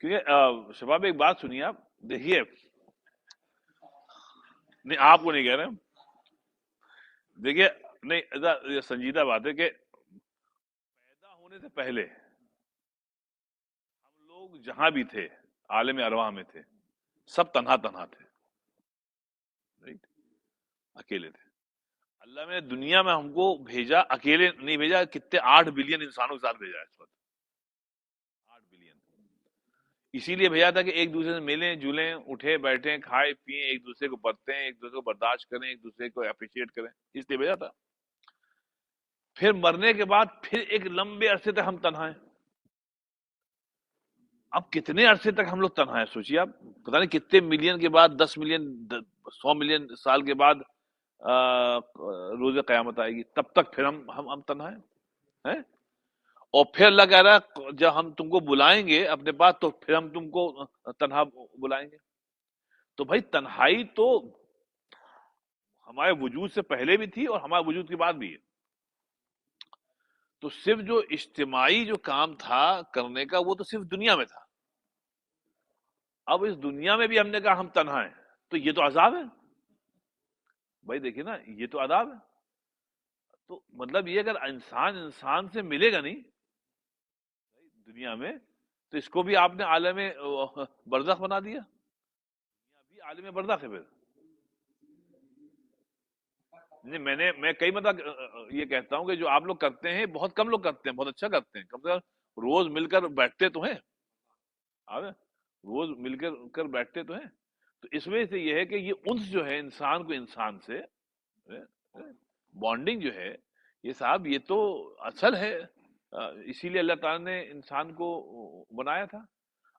کیونکہ شباب ایک بات سنیے آپ، دیکھیے، نہیں آپ کو نہیں کہہ رہے ہیں، دیکھیے، نہیں یہ سنجیدہ بات ہے کہ پیدا ہونے سے پہلے ہم لوگ جہاں بھی تھے عالم ارواح میں تھے، سب تنہا تنہا تھے، رائٹ، اکیلے تھے۔ اللہ نے دنیا میں ہم کو بھیجا، اکیلے نہیں بھیجا، کتنے 8 بلین انسانوں کے ساتھ بھیجا ہے اس وقت، 8 بلین۔ اسی لیے بھیجا تھا کہ ایک دوسرے سے ملیں جلیں، اٹھے بیٹھیں، کھائے پیئیں، ایک دوسرے کو پرتیں، ایک دوسرے کو برداشت کریں، ایک دوسرے کو اپریشیٹ کریں، اس لیے بھیجا تھا۔ پھر مرنے کے بعد پھر ایک لمبے عرصے تک ہم تنہا ہیں۔ اب کتنے عرصے تک ہم لوگ تنہا ہیں سوچیے آپ، پتہ نہیں کتنے ملین کے بعد، 10 ملین، 100 ملین سال کے بعد روز قیامت آئے گی، تب تک پھر ہم تنہا ہیں۔ اور پھر اللہ کہہ رہا ہے جب ہم تم کو بلائیں گے اپنے پاس تو پھر ہم تم کو تنہا بلائیں گے۔ تو بھائی تنہائی تو ہمارے وجود سے پہلے بھی تھی اور ہمارے وجود کے بعد بھی ہے۔ تو صرف جو اجتماعی جو کام تھا کرنے کا وہ تو صرف دنیا میں تھا، اب اس دنیا میں بھی ہم نے کہا ہم تنہا ہیں، تو یہ تو عذاب ہے بھائی، دیکھیے نا، یہ تو عذاب ہے۔ تو مطلب یہ اگر انسان انسان سے ملے گا نہیں دنیا میں، تو اس کو بھی آپ نے عالم برزخ بنا دیا، ابھی عالم برزخ ہے پھر۔ نہیں میں کئی مرتبہ یہ کہتا ہوں کہ جو آپ لوگ کرتے ہیں بہت کم لوگ کرتے ہیں، بہت اچھا کرتے ہیں، کم سے کم روز مل کر بیٹھتے تو ہیں، آپ روز مل کر بیٹھتے تو ہیں۔ تو اس وجہ سے یہ ہے کہ یہ انس جو ہے انسان کو انسان سے بانڈنگ جو ہے، یہ صاحب یہ تو اصل ہے، اسی لیے اللہ تعالیٰ نے انسان کو بنایا تھا۔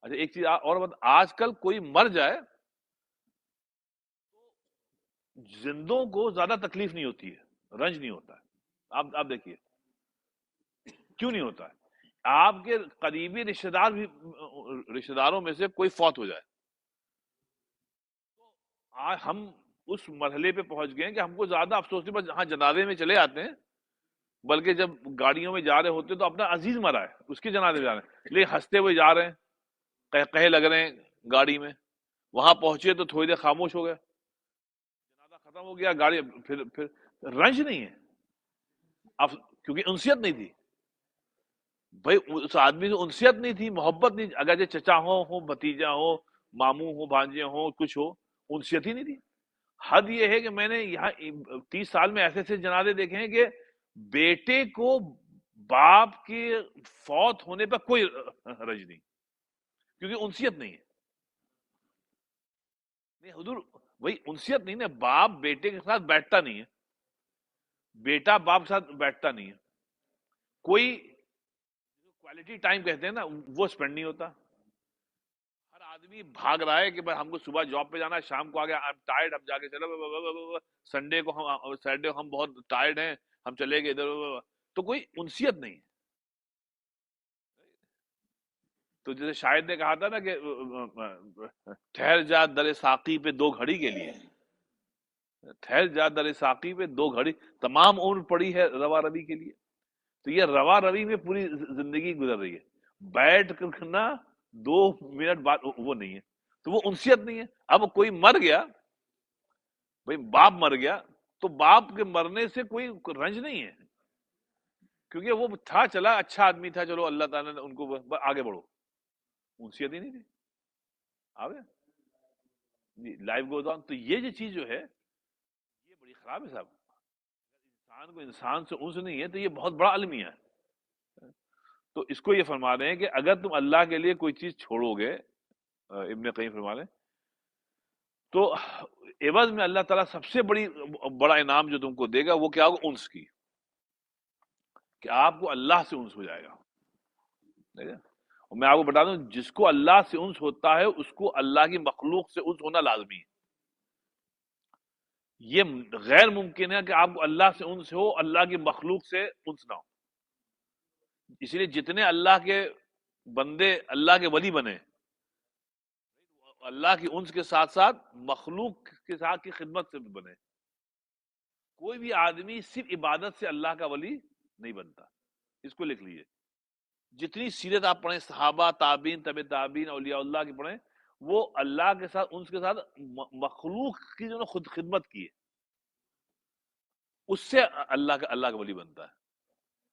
اچھا ایک چیز اور آج کل کوئی مر جائے زندوں کو زیادہ تکلیف نہیں ہوتی ہے، رنج نہیں ہوتا ہے۔ آپ دیکھیے کیوں نہیں ہوتا ہے؟ آپ کے قریبی رشتہ دار بھی، رشتہ داروں میں سے کوئی فوت ہو جائے، آج ہم اس مرحلے پہ پہنچ گئے ہیں کہ ہم کو زیادہ افسوس نہیں، بس ہاں جنازے میں چلے آتے ہیں، بلکہ جب گاڑیوں میں جا رہے ہوتے تو اپنا عزیز مرا ہے اس کے جنازے میں جا رہے ہیں، لیکن ہنستے ہوئے جا رہے ہیں، کہے لگ رہے ہیں گاڑی میں، وہاں پہنچے تو تھوڑی دیر خاموش ہو گئے، جنازہ ختم ہو گیا، گاڑی پھر رنج نہیں ہے، اب کیونکہ انسیت نہیں تھی بھائی، اس آدمی سے انسیت نہیں تھی، محبت نہیں، اگر جو چچا ہو بھتیجا ہو، ماموں ہو، بھانجے ہو، کچھ ہو، انسیت ہی نہیں تھی۔ حد یہ ہے کہ میں نے یہاں 30 سال میں ایسے ایسے جنازے دیکھے ہیں کہ بیٹے کو باپ کے فوت ہونے پر کوئی رنج نہیں، کیونکہ انسیت نہیں ہے۔ نہیں حضور، وہی انسیت نہیں نا، باپ بیٹے کے ساتھ بیٹھتا نہیں ہے، بیٹا باپ کے ساتھ بیٹھتا نہیں ہے، کوئی کوالٹی ٹائم کہتے ہیں نا وہ اسپینڈ نہیں ہوتا۔ ہر آدمی بھاگ رہا ہے کہ بھائی ہم کو صبح جاب پہ جانا ہے، شام کو آ گیا ٹائرڈ، ہم جا کے چلو سنڈے کو ہم بہت ٹائرڈ ہیں، ہم چلے گئے ادھر، تو کوئی انسیت نہیں۔ تو جیسے شاعر نے کہا تھا نا کہ ٹھہر جا در ساقی پہ 2 گھڑی کے لیے، ٹھہر جا در ساقی پہ 2 گھڑی، تمام عمر پڑی ہے روا روی کے لیے۔ تو یہ روا روی میں پوری زندگی گزر رہی ہے، بیٹھ کر نا 2 منٹ بعد وہ نہیں ہے، تو وہ انسیت نہیں ہے۔ اب کوئی مر گیا، بھائی باپ مر گیا، تو باپ کے مرنے سے کوئی رنج نہیں ہے، کیونکہ وہ تھا چلا اچھا آدمی تھا، چلو اللہ تعالیٰ نے ان کو آگے بڑھو، انسیت ہی نہیں تھی آگے، جی لائف گوز آن۔ تو یہ جو چیز جو ہے یہ بڑی خراب ہے صاحب، انسان کو انسان سے انس نہیں ہے تو یہ بہت بڑا المیہ ہے۔ تو اس کو یہ فرما رہے ہیں کہ اگر تم اللہ کے لیے کوئی چیز چھوڑو گے، ابن قیم فرما رہے ہیں، تو عوض میں اللہ تعالیٰ سب سے بڑا انعام جو تم کو دے گا وہ کیا ہوگا؟ انس کی، کہ آپ کو اللہ سے انس ہو جائے گا، ٹھیک ہے؟ اور میں آپ کو بتا دوں جس کو اللہ سے انس ہوتا ہے اس کو اللہ کی مخلوق سے انس ہونا لازمی ہے۔ یہ غیر ممکن ہے کہ آپ کو اللہ سے انس ہو، اللہ کی مخلوق سے انس نہ ہو۔ اس لیے جتنے اللہ کے بندے اللہ کے ولی بنے، اللہ کی انس کے ساتھ ساتھ مخلوق کے ساتھ کی خدمت سے بھی بنے۔ کوئی بھی آدمی صرف عبادت سے اللہ کا ولی نہیں بنتا، اس کو لکھ لیجئے۔ جتنی سیرت آپ پڑھیں، صحابہ، تابعین، طب تابعین، اولیاء اللہ کی پڑھیں، وہ اللہ کے ساتھ، ان کے ساتھ مخلوق کی جو خود خدمت کی ہے، اس سے اللہ کا ولی بنتا ہے.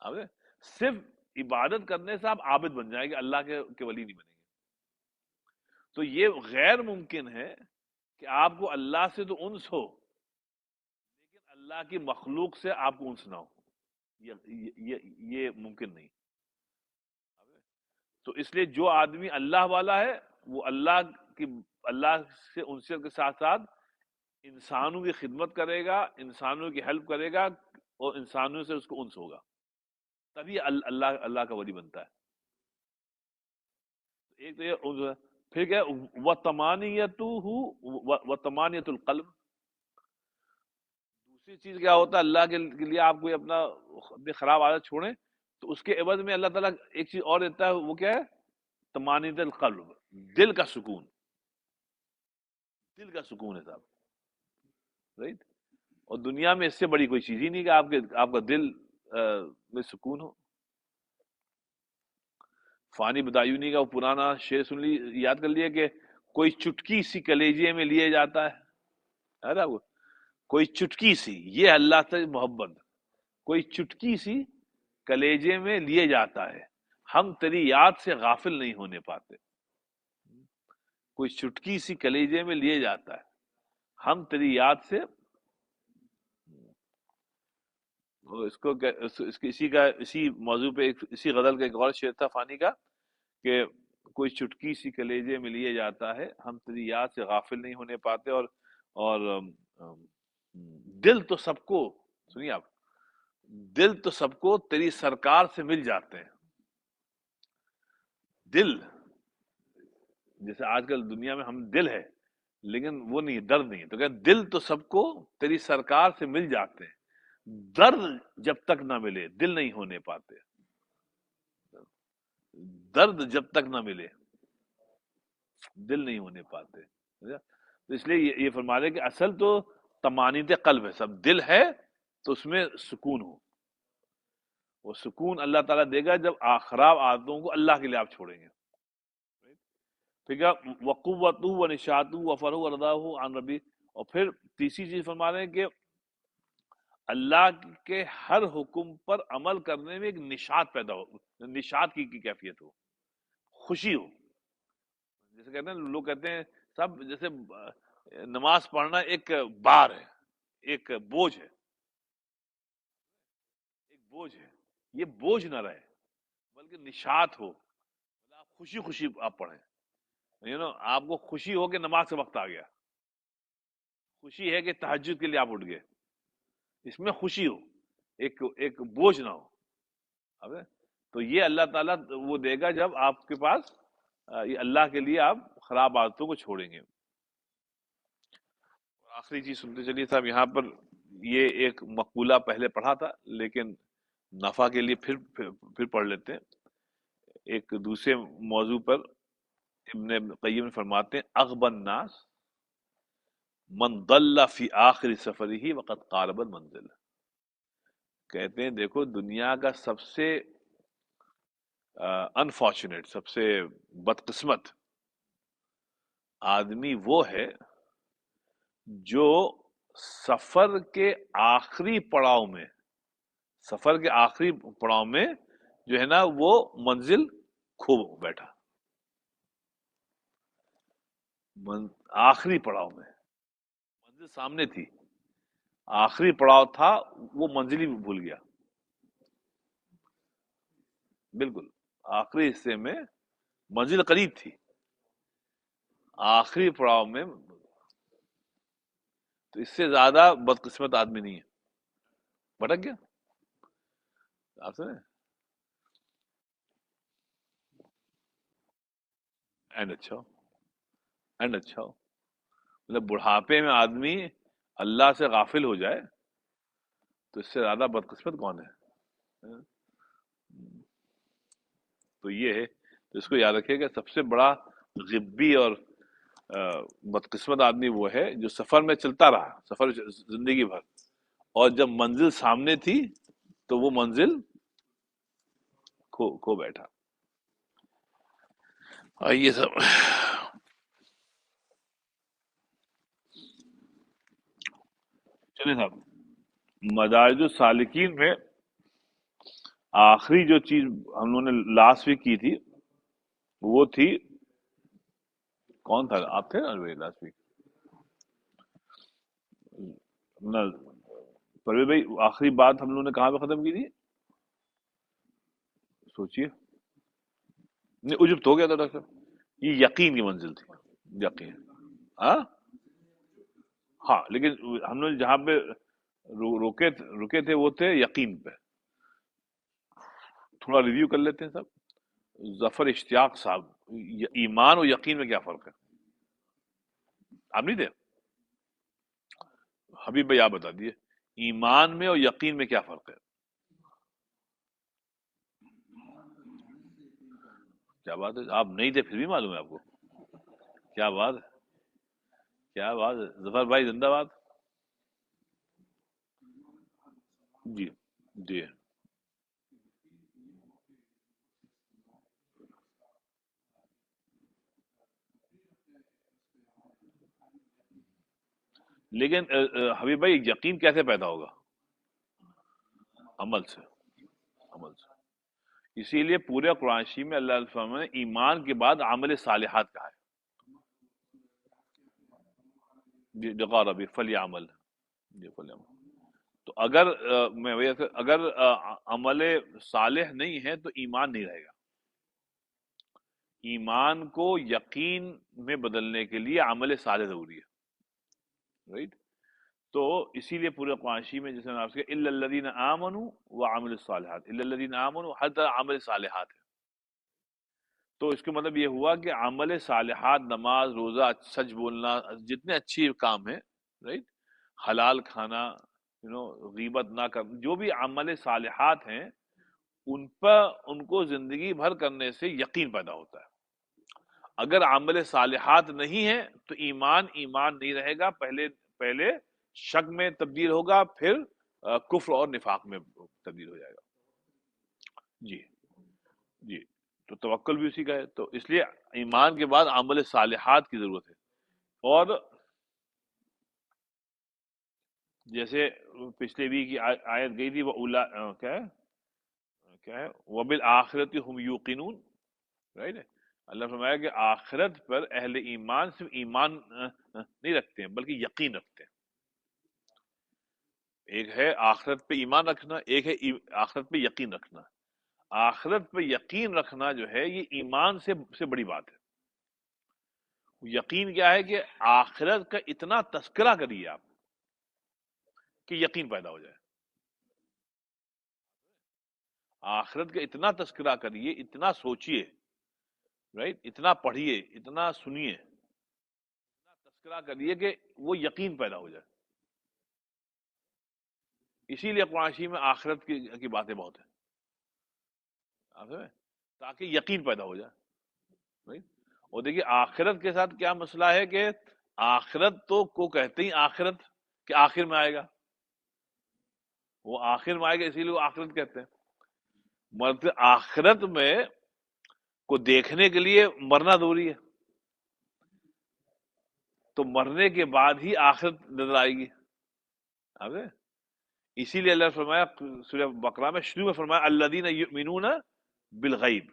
آپ نے صرف عبادت کرنے سے آپ عابد بن جائیں گے، اللہ کے ولی نہیں بنیں گے. تو یہ غیر ممکن ہے کہ آپ کو اللہ سے تو انس ہو لیکن اللہ کی مخلوق سے آپ کو انس نہ ہو. یہ ممکن نہیں. تو اس لیے جو آدمی اللہ والا ہے وہ کی اللہ سے انسیت کے ساتھ ساتھ انسانوں کی خدمت کرے گا، انسانوں کی ہیلپ کرے گا، اور انسانوں سے اس کو انس ہوگا، تبھی اللہ کا ولی بنتا ہے. ایک تو یہ، پھر کیا وَتَمَانِيَةُ الْقَلْبِ. دوسری چیز کیا ہوتا ہے، اللہ کے لیے آپ کوئی اپنی خراب عادت چھوڑیں تو اس کے عوض میں اللہ تعالیٰ ایک چیز اور دیتا ہے، وہ کیا ہے؟ طمانینۃ القلب، دل کا سکون. دل کا سکون ہے صاحب، رائٹ. اور دنیا میں اس سے بڑی کوئی چیز ہی نہیں کہ آپ کا دل میں سکون ہو. فانی بدایونی کا وہ پرانا شعر سن لی، یاد کر لیے کہ کوئی چٹکی سی کلیجے میں لیے جاتا ہے نا، وہ کوئی چٹکی سی، یہ اللہ سے محبت، کوئی چٹکی سی کلیجے میں لیے جاتا ہے، ہم تیری یاد سے غافل نہیں ہونے پاتے. کوئی چٹکی سی کلیجے میں لیے جاتا ہے، ہم تیری یاد سے. اسی موضوع پہ اسی غزل کا ایک اور شعر تھا فانی کا، کہ کوئی چٹکی سی کلیجے میں لیے جاتا ہے، ہم تیری یاد سے غافل نہیں ہونے پاتے. اور دل تو سب کو، سنیے آپ، دل تو سب کو تیری سرکار سے مل جاتے ہیں. دل جیسے آج کل دنیا میں ہم دل ہے لیکن وہ نہیں، درد نہیں. تو کہ دل تو سب کو تیری سرکار سے مل جاتے ہیں، درد جب تک نہ ملے دل نہیں ہونے پاتے. درد جب تک نہ ملے دل نہیں ہونے پاتے. تو اس لیے یہ فرما رہے کہ اصل تو طمانینۃ قلب ہے، سب دل ہے تو اس میں سکون ہو. وہ سکون اللہ تعالیٰ دے گا جب خراب عادتوں کو اللہ کے لیے آپ چھوڑیں گے. ٹھیک ہے. وقوت و نشاط و فرح رضا عن ربی. اور پھر تیسری چیز فرما رہے ہیں کہ اللہ کے ہر حکم پر عمل کرنے میں ایک نشاط پیدا ہو، نشاط کی کیفیت ہو، خوشی ہو. جیسے کہتے ہیں لوگ کہتے ہیں سب، جیسے نماز پڑھنا ایک بار ہے، ایک بوجھ ہے، ایک بوجھ ہے. یہ بوجھ نہ رہے بلکہ نشاط ہو، آپ خوشی خوشی آپ پڑھیں. آپ کو خوشی ہو کہ نماز کا وقت آ گیا، خوشی ہے کہ تہجد کے لیے آپ اٹھ گئے، اس میں خوشی ہو، ایک بوجھ نہ ہو. اب تو یہ اللہ تعالیٰ وہ دے گا جب آپ کے پاس یہ اللہ کے لیے آپ خراب عادتوں کو چھوڑیں گے. آخری چیز سنتے چلیے صاحب، یہاں پر یہ ایک مقولہ پہلے پڑھا تھا لیکن نفع کے لیے پھر پڑھ لیتے ہیں. ایک دوسرے موضوع پر ابن قیم فرماتے ہیں اغبى الناس من ضل فی آخر سفرہ وقد قارب المنزل. کہتے ہیں دیکھو دنیا کا سب سے انفارچونیٹ، سب سے بدقسمت آدمی وہ ہے جو سفر کے آخری پڑاؤ میں، سفر کے آخری پڑاؤ میں جو ہے نا وہ منزل کھو بیٹھا. آخری پڑاؤ میں منزل سامنے تھی، آخری پڑاؤ تھا، وہ منزل ہی بھول گیا. بالکل آخری حصے میں منزل قریب تھی، آخری پڑاؤ میں. تو اس سے زیادہ بدقسمت آدمی نہیں ہے، بھٹک گیا. آپ سنیں اینڈ اچھا ہو، اینڈ اچھا ہو. مطلب بڑھاپے میں آدمی اللہ سے غافل ہو جائے تو اس سے زیادہ بدقسمت کون ہے؟ تو یہ ہے، تو اس کو یاد رکھیے کہ سب سے بڑا غبی اور بدقسمت آدمی وہ ہے جو سفر میں چلتا رہا، سفر زندگی بھر، اور جب منزل سامنے تھی تو وہ منزل کھو بیٹھا. آئیے سب چلیں صاحب، مدارج السالکین میں آخری جو چیز ہم لوگوں نے لاسٹ ویک کی تھی وہ تھی، کون تھا؟ آپ تھے نا لاسٹ ویک؟ نہ، پرویز بھائی آخری بات ہم لوگوں نے کہاں پہ ختم کی تھی؟ سوچیے، نہیں عجب تو ہو گیا تھا ڈاکٹر صاحب، یہ یقین کی منزل تھی، یقین. ہاں ہاں، لیکن ہم نے جہاں پہ رکے تھے وہ تھے یقین پہ. تھوڑا ریویو کر لیتے ہیں سب. ظفر اشتیاق صاحب، ایمان اور یقین میں کیا فرق ہے؟ آپ نہیں تھے؟ حبیب بھائی آپ بتا دیے، ایمان میں اور یقین میں کیا فرق ہے؟ کیا بات ہے، آپ نہیں تھے پھر بھی معلوم ہے آپ کو؟ کیا بات ہے، کیا بات ہے، ظفر بھائی زندہ باد. جی جی. لیکن حبیب بھائی یقین کیسے پیدا ہوگا؟ عمل سے، عمل سے. اسی لیے پورے قرآن شریف میں اللہ علیہ وسلم نے ایمان کے بعد عمل صالحات کہا ہے. جی جگہ ربی فلی عمل، جی فلی عمل. تو اگر میں وہی اگر عمل صالح نہیں ہے تو ایمان نہیں رہے گا. ایمان کو یقین میں بدلنے کے لیے عمل صالح ضروری ہے، رائٹ؟ تو اسی لیے پورے قرآن شریف میں جیسے میں نے آپ سے کہا الا الذین آمنوا وعملوا الصالحات، الا الذین آمنوا ہر طرح عمل صالحات ہے. تو اس کا مطلب یہ ہوا کہ عمل صالحات، نماز روزہ سچ بولنا، جتنے اچھی کام ہیں، رائٹ، حلال کھانا، غیبت نہ کرنا، جو بھی عمل صالحات ہیں ان پر ان کو زندگی بھر کرنے سے یقین پیدا ہوتا ہے. اگر عمل صالحات نہیں ہے تو ایمان ایمان نہیں رہے گا، پہلے پہلے شک میں تبدیل ہوگا، پھر کفر اور نفاق میں تبدیل ہو جائے گا. جی جی. تو توکل بھی اسی کا ہے، تو اس لیے ایمان کے بعد عمل صالحات کی ضرورت ہے. اور جیسے پچھلے ویک کی آیت گئی تھی وہ اولا کیا ہے، کیا ہے، وبالآخرت ہم یوقنون، رائٹ. اللہ فرمایا کہ آخرت پر اہل ایمان صرف ایمان نہیں رکھتے ہیں بلکہ یقین رکھتے ہیں. ایک ہے آخرت پہ ایمان رکھنا، ایک ہے آخرت پہ یقین رکھنا. آخرت پہ یقین رکھنا جو ہے یہ ایمان سے بڑی بات ہے. یقین کیا ہے کہ آخرت کا اتنا تذکرہ کریے آپ کہ یقین پیدا ہو جائے. آخرت کا اتنا تذکرہ کریے، اتنا سوچیے، رائٹ، اتنا پڑھیے، اتنا سنیے، اتنا تذکرہ کریے کہ وہ یقین پیدا ہو جائے. اسی لیے قرآن شریف میں آخرت کی باتیں بہت ہیں، آپ سمجھے؟ تاکہ یقین پیدا ہو جائے، right؟ اور دیکھیے آخرت کے ساتھ کیا مسئلہ ہے کہ آخرت تو کو کہتے ہی آخرت کہ آخر میں آئے گا، وہ آخر میں آئے گا اسی لیے وہ آخرت کہتے ہیں. مطلب آخرت میں کو دیکھنے کے لیے مرنا ضروری ہے، تو مرنے کے بعد ہی آخرت نظر آئے گی. آپ نے اسی لیے اللہ نے فرمایا سورہ بقرہ میں شروع میں فرمایا الذین یؤمنون بالغیب،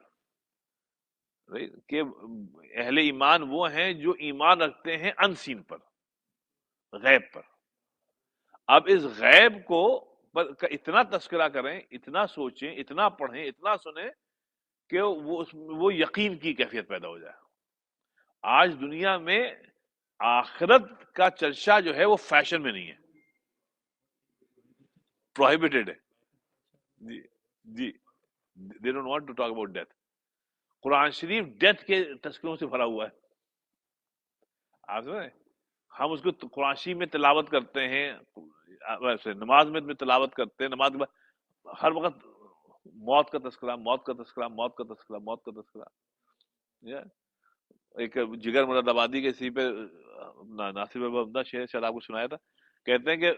کہ اہل ایمان وہ ہیں جو ایمان رکھتے ہیں ان سین پر، غیب پر. اب اس غیب کو کا اتنا تذکرہ کریں، اتنا سوچیں، اتنا پڑھیں، اتنا سنیں کہ وہ یقین کی کیفیت پیدا ہو جائے. آج دنیا میں آخرت کا چرچا جو ہے وہ فیشن میں نہیں ہے، پروہیبٹڈ ہے. جی جی. They don't want to talk about death. قرآن شریف ڈیتھ کے تذکروں سے بھرا ہوا ہے. آپ سمجھیں؟ ہم اس کو قرآن شریف میں تلاوت کرتے ہیں، ویسے نماز میں تلاوت کرتے ہیں، نماز میں ہر وقت موت کا تذکرہ، موت کا تذکرہ، موت کا تذکرہ، موت کا تذکرہ. Yeah. ایک جگر مراد آبادی کے اسی پہ ناصر بابا عمدہ شعر شاید آپ کو سنایا تھا. کہتے ہیں کہ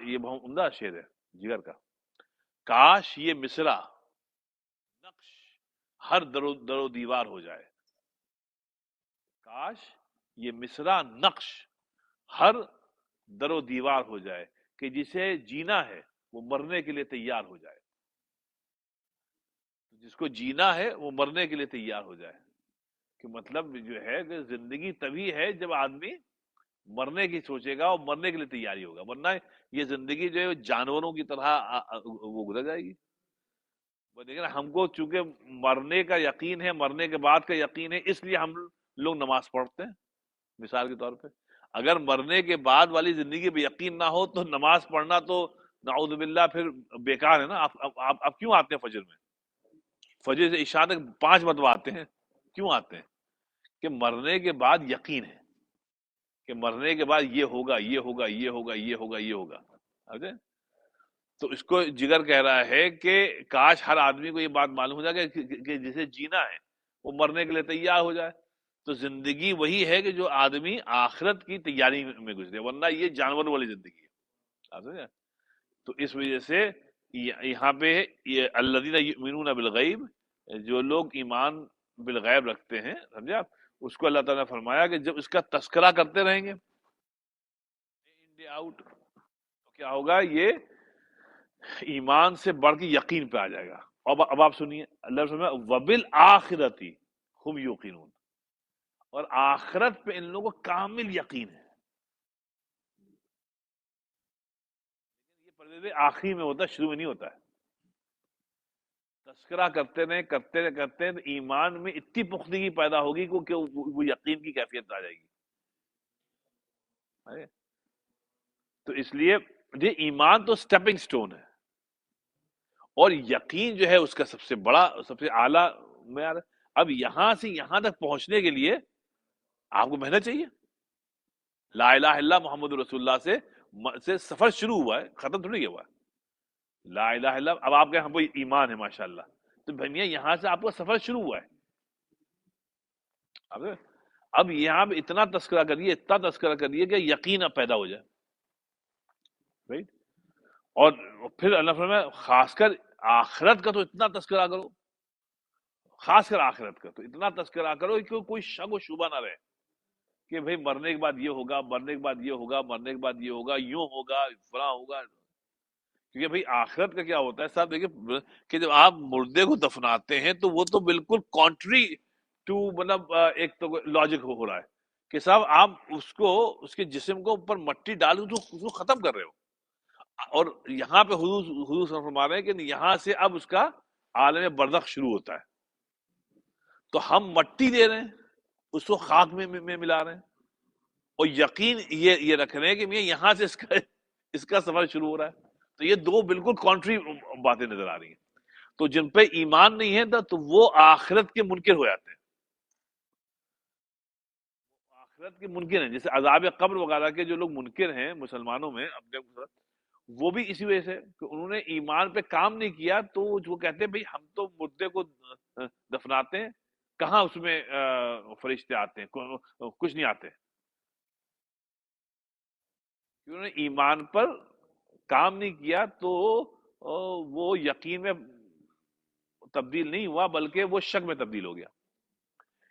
یہ بہت عمدہ شعر ہے جگر کا. کاش یہ مصرع نقش ہر در و دیوار ہو جائے. کاش یہ مصرع نقش ہر در و دیوار ہو جائے کہ جسے جینا ہے وہ مرنے کے لیے تیار ہو جائے. جس کو جینا ہے وہ مرنے کے لیے تیار ہو جائے. کہ مطلب جو ہے کہ زندگی تبھی ہے جب آدمی مرنے کی سوچے گا اور مرنے کے لیے تیاری ہوگا، ورنہ یہ زندگی جو ہے جانوروں کی طرح وہ گزر جائے گی. لیکن ہم کو چونکہ مرنے کا یقین ہے، مرنے کے بعد کا یقین ہے، اس لیے ہم لوگ نماز پڑھتے ہیں. مثال کے طور پہ اگر مرنے کے بعد والی زندگی پہ یقین نہ ہو تو نماز پڑھنا تو نعوذ باللہ پھر بیکار ہے نا. آپ کیوں آتے ہیں فجر میں؟ فجر سے عشاء تک 5 مرتبہ آتے ہیں. کیوں آتے ہیں؟ کہ مرنے کے بعد یقین ہے کہ مرنے کے بعد یہ ہوگا، یہ ہوگا، یہ ہوگا، یہ ہوگا، یہ ہوگا. سمجھے؟ تو اس کو جگر کہہ رہا ہے کہ کاش ہر آدمی کو یہ بات معلوم ہو جائے کہ جسے جینا ہے وہ مرنے کے لیے تیار ہو جائے. تو زندگی وہی ہے کہ جو آدمی آخرت کی تیاری میں گزرے، ورنہ یہ جانور والی زندگی ہے. آپ سمجھے؟ تو اس وجہ سے یہاں پہ یہ الذین یؤمنون بالغیب، جو لوگ ایمان بالغیب رکھتے ہیں، سمجھے آپ، اس کو اللہ تعالیٰ نے فرمایا کہ جب اس کا تذکرہ کرتے رہیں گے ڈے آؤٹ تو کیا ہوگا؟ یہ ایمان سے بڑھ کے یقین پہ آ جائے گا. اب آپ سنیے، اللہ فرمایا وبالآخرتی ہم یوقنون، اور آخرت پہ ان لوگوں کو کامل یقین ہے. یہ پردے آخری میں ہوتا ہے، شروع میں نہیں ہوتا ہے. تذکرہ کرتے رہے کرتے رہے کرتے ہیں تو ایمان میں اتنی پختگی پیدا ہوگی کہ وہ یقین کی کیفیت آ جائے گی. تو اس لیے یہ ایمان تو سٹیپنگ سٹون ہے، اور یقین جو ہے اس کا سب سے بڑا، سب سے اعلیٰ معیار ہے. اب یہاں سے یہاں تک پہنچنے کے لیے آپ کو محنت چاہیے. لا الہ الا اللہ محمد رسول اللہ سے سفر شروع ہوا ہے، ختم تھوڑی ہوا ہے. لا الہ الا اللہ، اب آپ کے ہم کو ایمان ہے ماشاءاللہ، تو بھیا یہاں سے آپ کا سفر شروع ہوا ہے. اب یہاں پہ اتنا تذکرہ کریے، اتنا تذکرہ کریے کہ یقین اب پیدا ہو جائے. رائٹ؟ اور پھر اللہ فرمایا خاص کر آخرت کا تو اتنا تذکرہ کرو، خاص کر آخرت کا تو اتنا تذکرہ کرو کہ کوئی شک و شبہ نہ رہے کہ بھئی مرنے کے بعد یہ ہوگا، مرنے کے بعد یہ ہوگا، مرنے کے بعد یہ ہوگا، یوں ہوگا، فلاں ہوگا. کیونکہ بھئی آخرت کا کیا ہوتا ہے صاحب، دیکھیں کہ جب آپ مردے کو دفناتے ہیں تو وہ تو بالکل کانٹری ٹو، مطلب ایک تو لاجک ہو رہا ہے کہ صاحب آپ اس کو، اس کے جسم کو اوپر مٹی ڈالو تو اس کو ختم کر رہے ہو. اور یہاں پہ حضور صلی اللہ علیہ وسلم فرما رہے ہیں کہ یہاں سے اب اس کا عالم برزخ شروع ہوتا ہے. تو ہم مٹی دے رہے ہیں، اس کو خاک میں ملا رہے ہیں، اور یقین یہ رکھ رہے ہیں کہ یہاں سے اس کا سفر شروع ہو رہا ہے. تو یہ دو بالکل کانٹری باتیں نظر آ رہی ہیں. تو جن پہ ایمان نہیں ہے تو وہ آخرت کے منکر ہو جاتے ہیں. آخرت کے منکر ہیں، جیسے عذاب قبر وغیرہ کے جو لوگ منکر ہیں مسلمانوں میں اپنے، وہ بھی اسی وجہ سے کہ انہوں نے ایمان پہ کام نہیں کیا. تو وہ کہتے ہیں بھئی ہم تو مردے کو دفناتے ہیں، کہاں اس میں فرشتے آتے ہیں؟ کچھ نہیں آتے. انہوں نے ایمان پر کام نہیں کیا تو وہ یقین میں تبدیل نہیں ہوا بلکہ وہ شک میں تبدیل ہو گیا.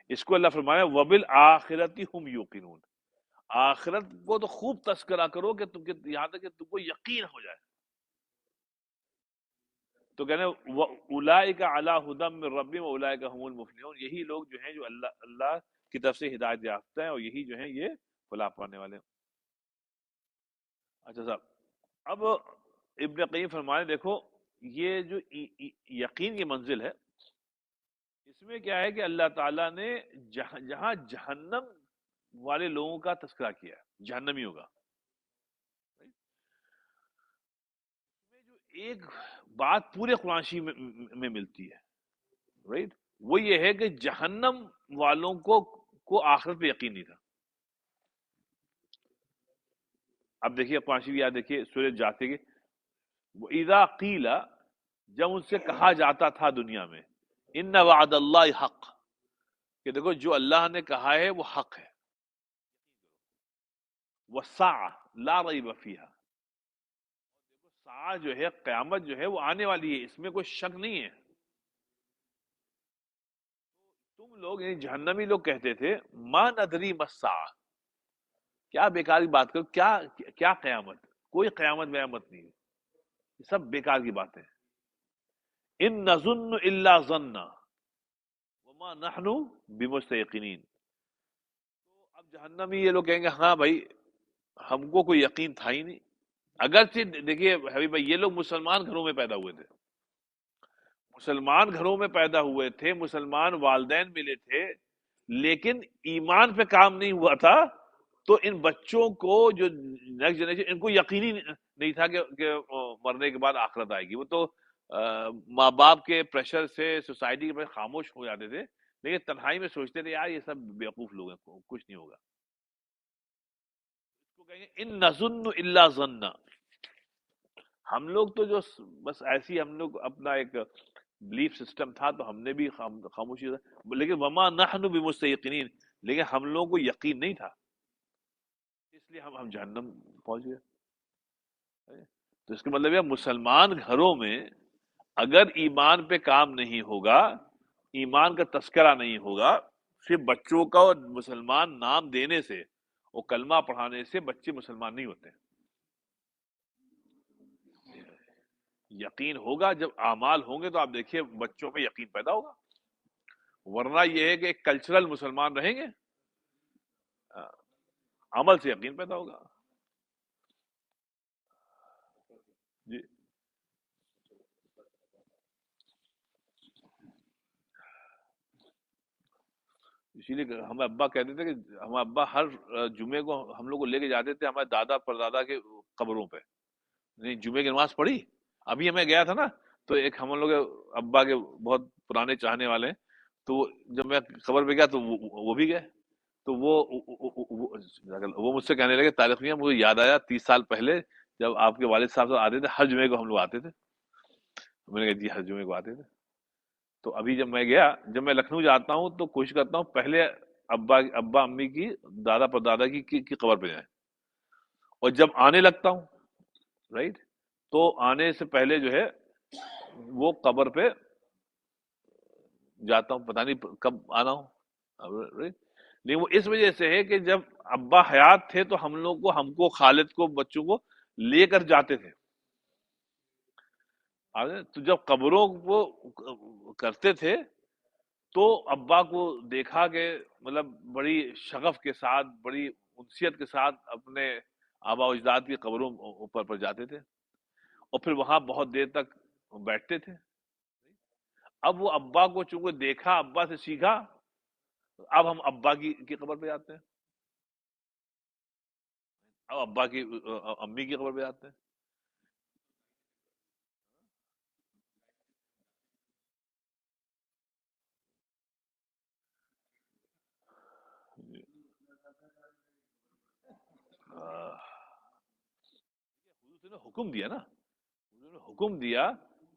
اس کو اللہ فرمایا وبالآخرتی ہم یوقنون، آخرت کو تو خوب تذکرہ کرو کہ تم یہاں تک کہ تم کو یقین ہو جائے. تو کہنے اولئک علی ھدی من ربہم واولئک هم المفلحون، یہی لوگ جو ہیں جو اللہ کی طرف سے ہدایت یافتہ ہیں، اور یہی جو ہیں یہ فلاح پانے والے ہیں. اچھا صاحب، اب ابن قیم فرمانے دیکھو یہ جو یقین کی منزل ہے، اس میں کیا ہے کہ اللہ تعالیٰ نے جہاں جہنم والے لوگوں کا تذکرہ کیا ہے، جہنمیوں کا، جو ایک بات پورے قرآن شریف میں ملتی ہے، رائٹ، وہ یہ ہے کہ جہنم والوں کو آخرت پہ یقین نہیں تھا. اب دیکھیے قرآن شریف یاد دیکھیے سورہ جاتے کے اذا قیل، جب ان سے کہا جاتا تھا دنیا میں، ان وعد اللہ حق، کہ دیکھو جو اللہ نے کہا ہے وہ حق ہے، والساعہ لا ریب فیہا، ساعہ جو ہے، قیامت جو ہے وہ آنے والی ہے، اس میں کوئی شک نہیں ہے. تم لوگ یعنی جہنمی لوگ کہتے تھے ما ندری مسا، کیا بیکار کی بات کرو، کیا کیا قیامت، کوئی قیامت ویامت نہیں ہے، یہ سب بیکار کی باتیں ہیں۔ ان نظن الا ظنا وما نحن بمستيقنين، تو اب جہنمی یہ لوگ کہیں گے ہاں بھائی ہم کو کوئی یقین تھا ہی نہیں، اگرچہ دیکھیے حبیب بھائی یہ لوگ مسلمان گھروں میں پیدا ہوئے تھے، مسلمان گھروں میں پیدا ہوئے تھے، مسلمان والدین ملے تھے، لیکن ایمان پہ کام نہیں ہوا تھا، تو ان بچوں کو جو نیکسٹ جنریشن ان کو یقینی نہیں تھا کہ مرنے کے بعد آخرت آئے گی، وہ تو ماں باپ کے پریشر سے سوسائٹی کے خاموش ہو جاتے تھے، لیکن تنہائی میں سوچتے تھے یار یہ سب بیوقوف لوگ ہیں، کچھ نہیں ہوگا، اس کو کہیں گے ان نظن الا ظنا، ہم لوگ تو جو بس ایسی ہم لوگ اپنا ایک بلیف سسٹم تھا تو ہم نے بھی خاموشی، لیکن وما نحن بمستيقنين، لیکن ہم لوگوں کو یقین نہیں تھا، اس لیے ہم جہنم پہنچ گئے۔ تو اس کا مطلب یہ مسلمان گھروں میں اگر ایمان پہ کام نہیں ہوگا، ایمان کا تذکرہ نہیں ہوگا، صرف بچوں کا اور مسلمان نام دینے سے اور کلمہ پڑھانے سے بچے مسلمان نہیں ہوتے، یقین ہوگا جب اعمال ہوں گے تو آپ دیکھیے بچوں میں یقین پیدا ہوگا، ورنہ یہ ہے کہ ایک کلچرل مسلمان رہیں گے، عمل سے یقین پیدا ہوگا۔ جی اسی لیے ہمیں ابا کہتے تھے کہ ہم ابا ہر جمعے کو ہم لوگ کو لے کے جاتے تھے ہمارے دادا پردادا کے قبروں پہ، نہیں جمعے کی نماز پڑھی، ابھی ہمیں گیا تھا نا، تو ایک ہم لوگ ابا کے بہت پرانے چاہنے والے ہیں، تو جب میں قبر پہ گیا تو وہ بھی گئے، تو وہ مجھ سے کہنے لگے طارق میاں مجھے یاد آیا 30 سال پہلے جب آپ کے والد صاحب آتے تھے ہر جمعے کو ہم لوگ آتے تھے، میں نے کہا جی ہر جمعے کو آتے تھے، تو ابھی جب میں گیا، جب میں لکھنؤ جاتا ہوں تو کوشش کرتا ہوں پہلے ابا امی کی دادا پر دادا کی قبر پہ جائیں، اور جب آنے لگتا ہوں رائٹ، تو آنے سے پہلے جو ہے وہ قبر پہ جاتا ہوں، پتہ نہیں کب آنا ہوں، right؟ لیکن وہ اس وجہ سے ہے کہ جب ابا حیات تھے تو ہم لوگ کو، ہم کو خالد کو بچوں کو لے کر جاتے تھے، تو جب قبروں کو کرتے تھے تو ابا کو دیکھا کہ مطلب بڑی شغف کے ساتھ، بڑی انسیت کے ساتھ اپنے آبا و اجداد کی قبروں اوپر پر جاتے تھے، اور پھر وہاں بہت دیر تک بیٹھتے تھے، اب وہ ابا کو چونکہ دیکھا، ابا سے سیکھا، اب ہم ابا کی قبر پہ جاتے ہیں، اب ابا کی امی کی قبر پہ جاتے ہیں۔ حضور نے حکم دیا نا، حضور نے حکم دیا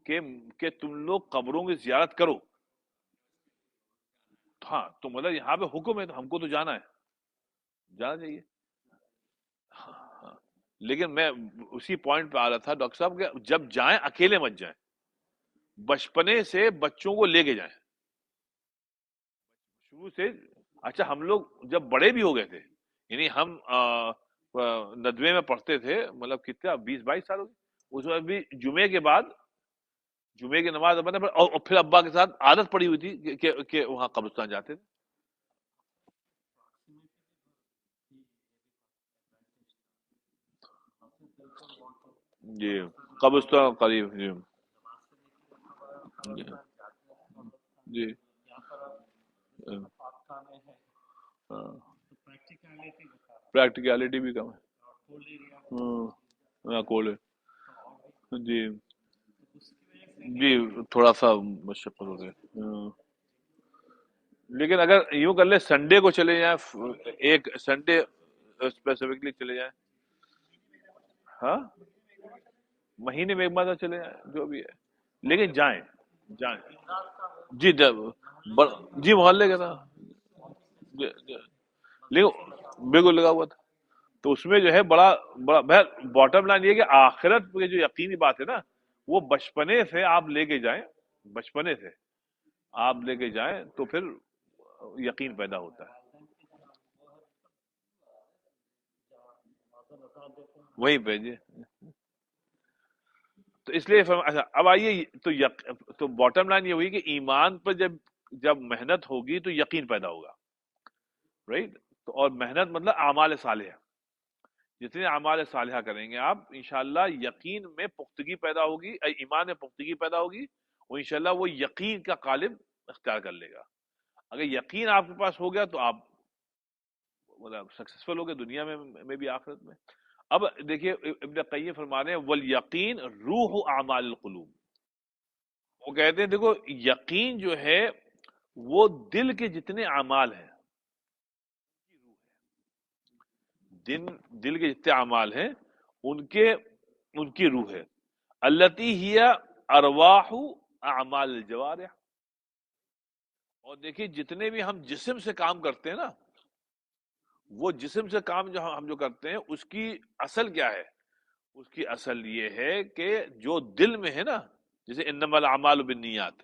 کہ تم لوگ قبروں کی زیارت کرو، ہاں تو مطلب یہاں پہ حکم ہے تو ہم کو تو جانا ہے، جانا چاہیے، ہاں۔ لیکن میں اسی پوائنٹ پہ آ رہا تھا ڈاکٹر صاحب کہ جب جائیں اکیلے مت جائیں، بچپنے سے بچوں کو لے کے جائیں، شروع سے، اچھا ہم لوگ جب بڑے بھی ہو گئے تھے، یعنی ہم ندوے میں پڑھتے تھے، مطلب کتنا 20 22 سال ہو گئے، اس وقت بھی جمعے کے بعد جمعے کی نماز ابا نے اور پھر ابا کے ساتھ عادت پڑی ہوئی تھی کہ وہاں قبرستان جاتے تھے۔ جی قبرستان قریب، جی جی جی، ہاں پریکٹیکلٹی بھی کم ہے، ہاں کول ہے، جی جی تھوڑا سا مشقت ہو گئی، لیکن اگر یوں کر لیں سنڈے کو چلے جائیں، ایک سنڈے اسپیسیفکلی چلے جائیں، ہاں مہینے میں ایک بار چلے جائیں جو بھی ہے، لیکن جائیں، جائیں، جی جی محلے کے تھا، لیکن بالکل لگا ہوا تھا، تو اس میں جو ہے بڑا بڑا باٹم لائن یہ کہ آخرت کی جو یقینی بات ہے نا، وہ بچپنے سے آپ لے کے جائیں، بچپنے سے آپ لے کے جائیں تو پھر یقین پیدا ہوتا ہے. وہیں پہ جی. تو اس لیے اچھا اب آئیے تو باٹم لائن یہ ہوئی کہ ایمان پر جب محنت ہوگی تو یقین پیدا ہوگا. رائٹ. تو اور محنت مطلب اعمال صالحہ، جتنے اعمال صالحہ کریں گے آپ انشاءاللہ یقین میں پختگی پیدا ہوگی، ایمان میں پختگی پیدا ہوگی، اور انشاءاللہ وہ یقین کا قالب اختیار کر لے گا. اگر یقین آپ کے پاس ہو گیا تو آپ مطلب سکسیسفل ہو گئے دنیا میں بھی آخرت میں. اب دیکھیے ابن قیم فرما رہے ہیں والیقین روح اعمال القلوب. وہ کہتے ہیں دیکھو یقین جو ہے وہ دل کے جتنے اعمال ہیں، دل کے جتنے اعمال ہیں ان کی روح ہے. التی ہی ارواح اعمال الجوارح. اور دیکھیے جتنے بھی ہم جسم سے کام کرتے ہیں نا، وہ جسم سے کام جو ہم کرتے ہیں اس کی اصل کیا ہے؟ اس کی اصل یہ ہے کہ جو دل میں ہے نا، جیسے انما الاعمال بالنیات،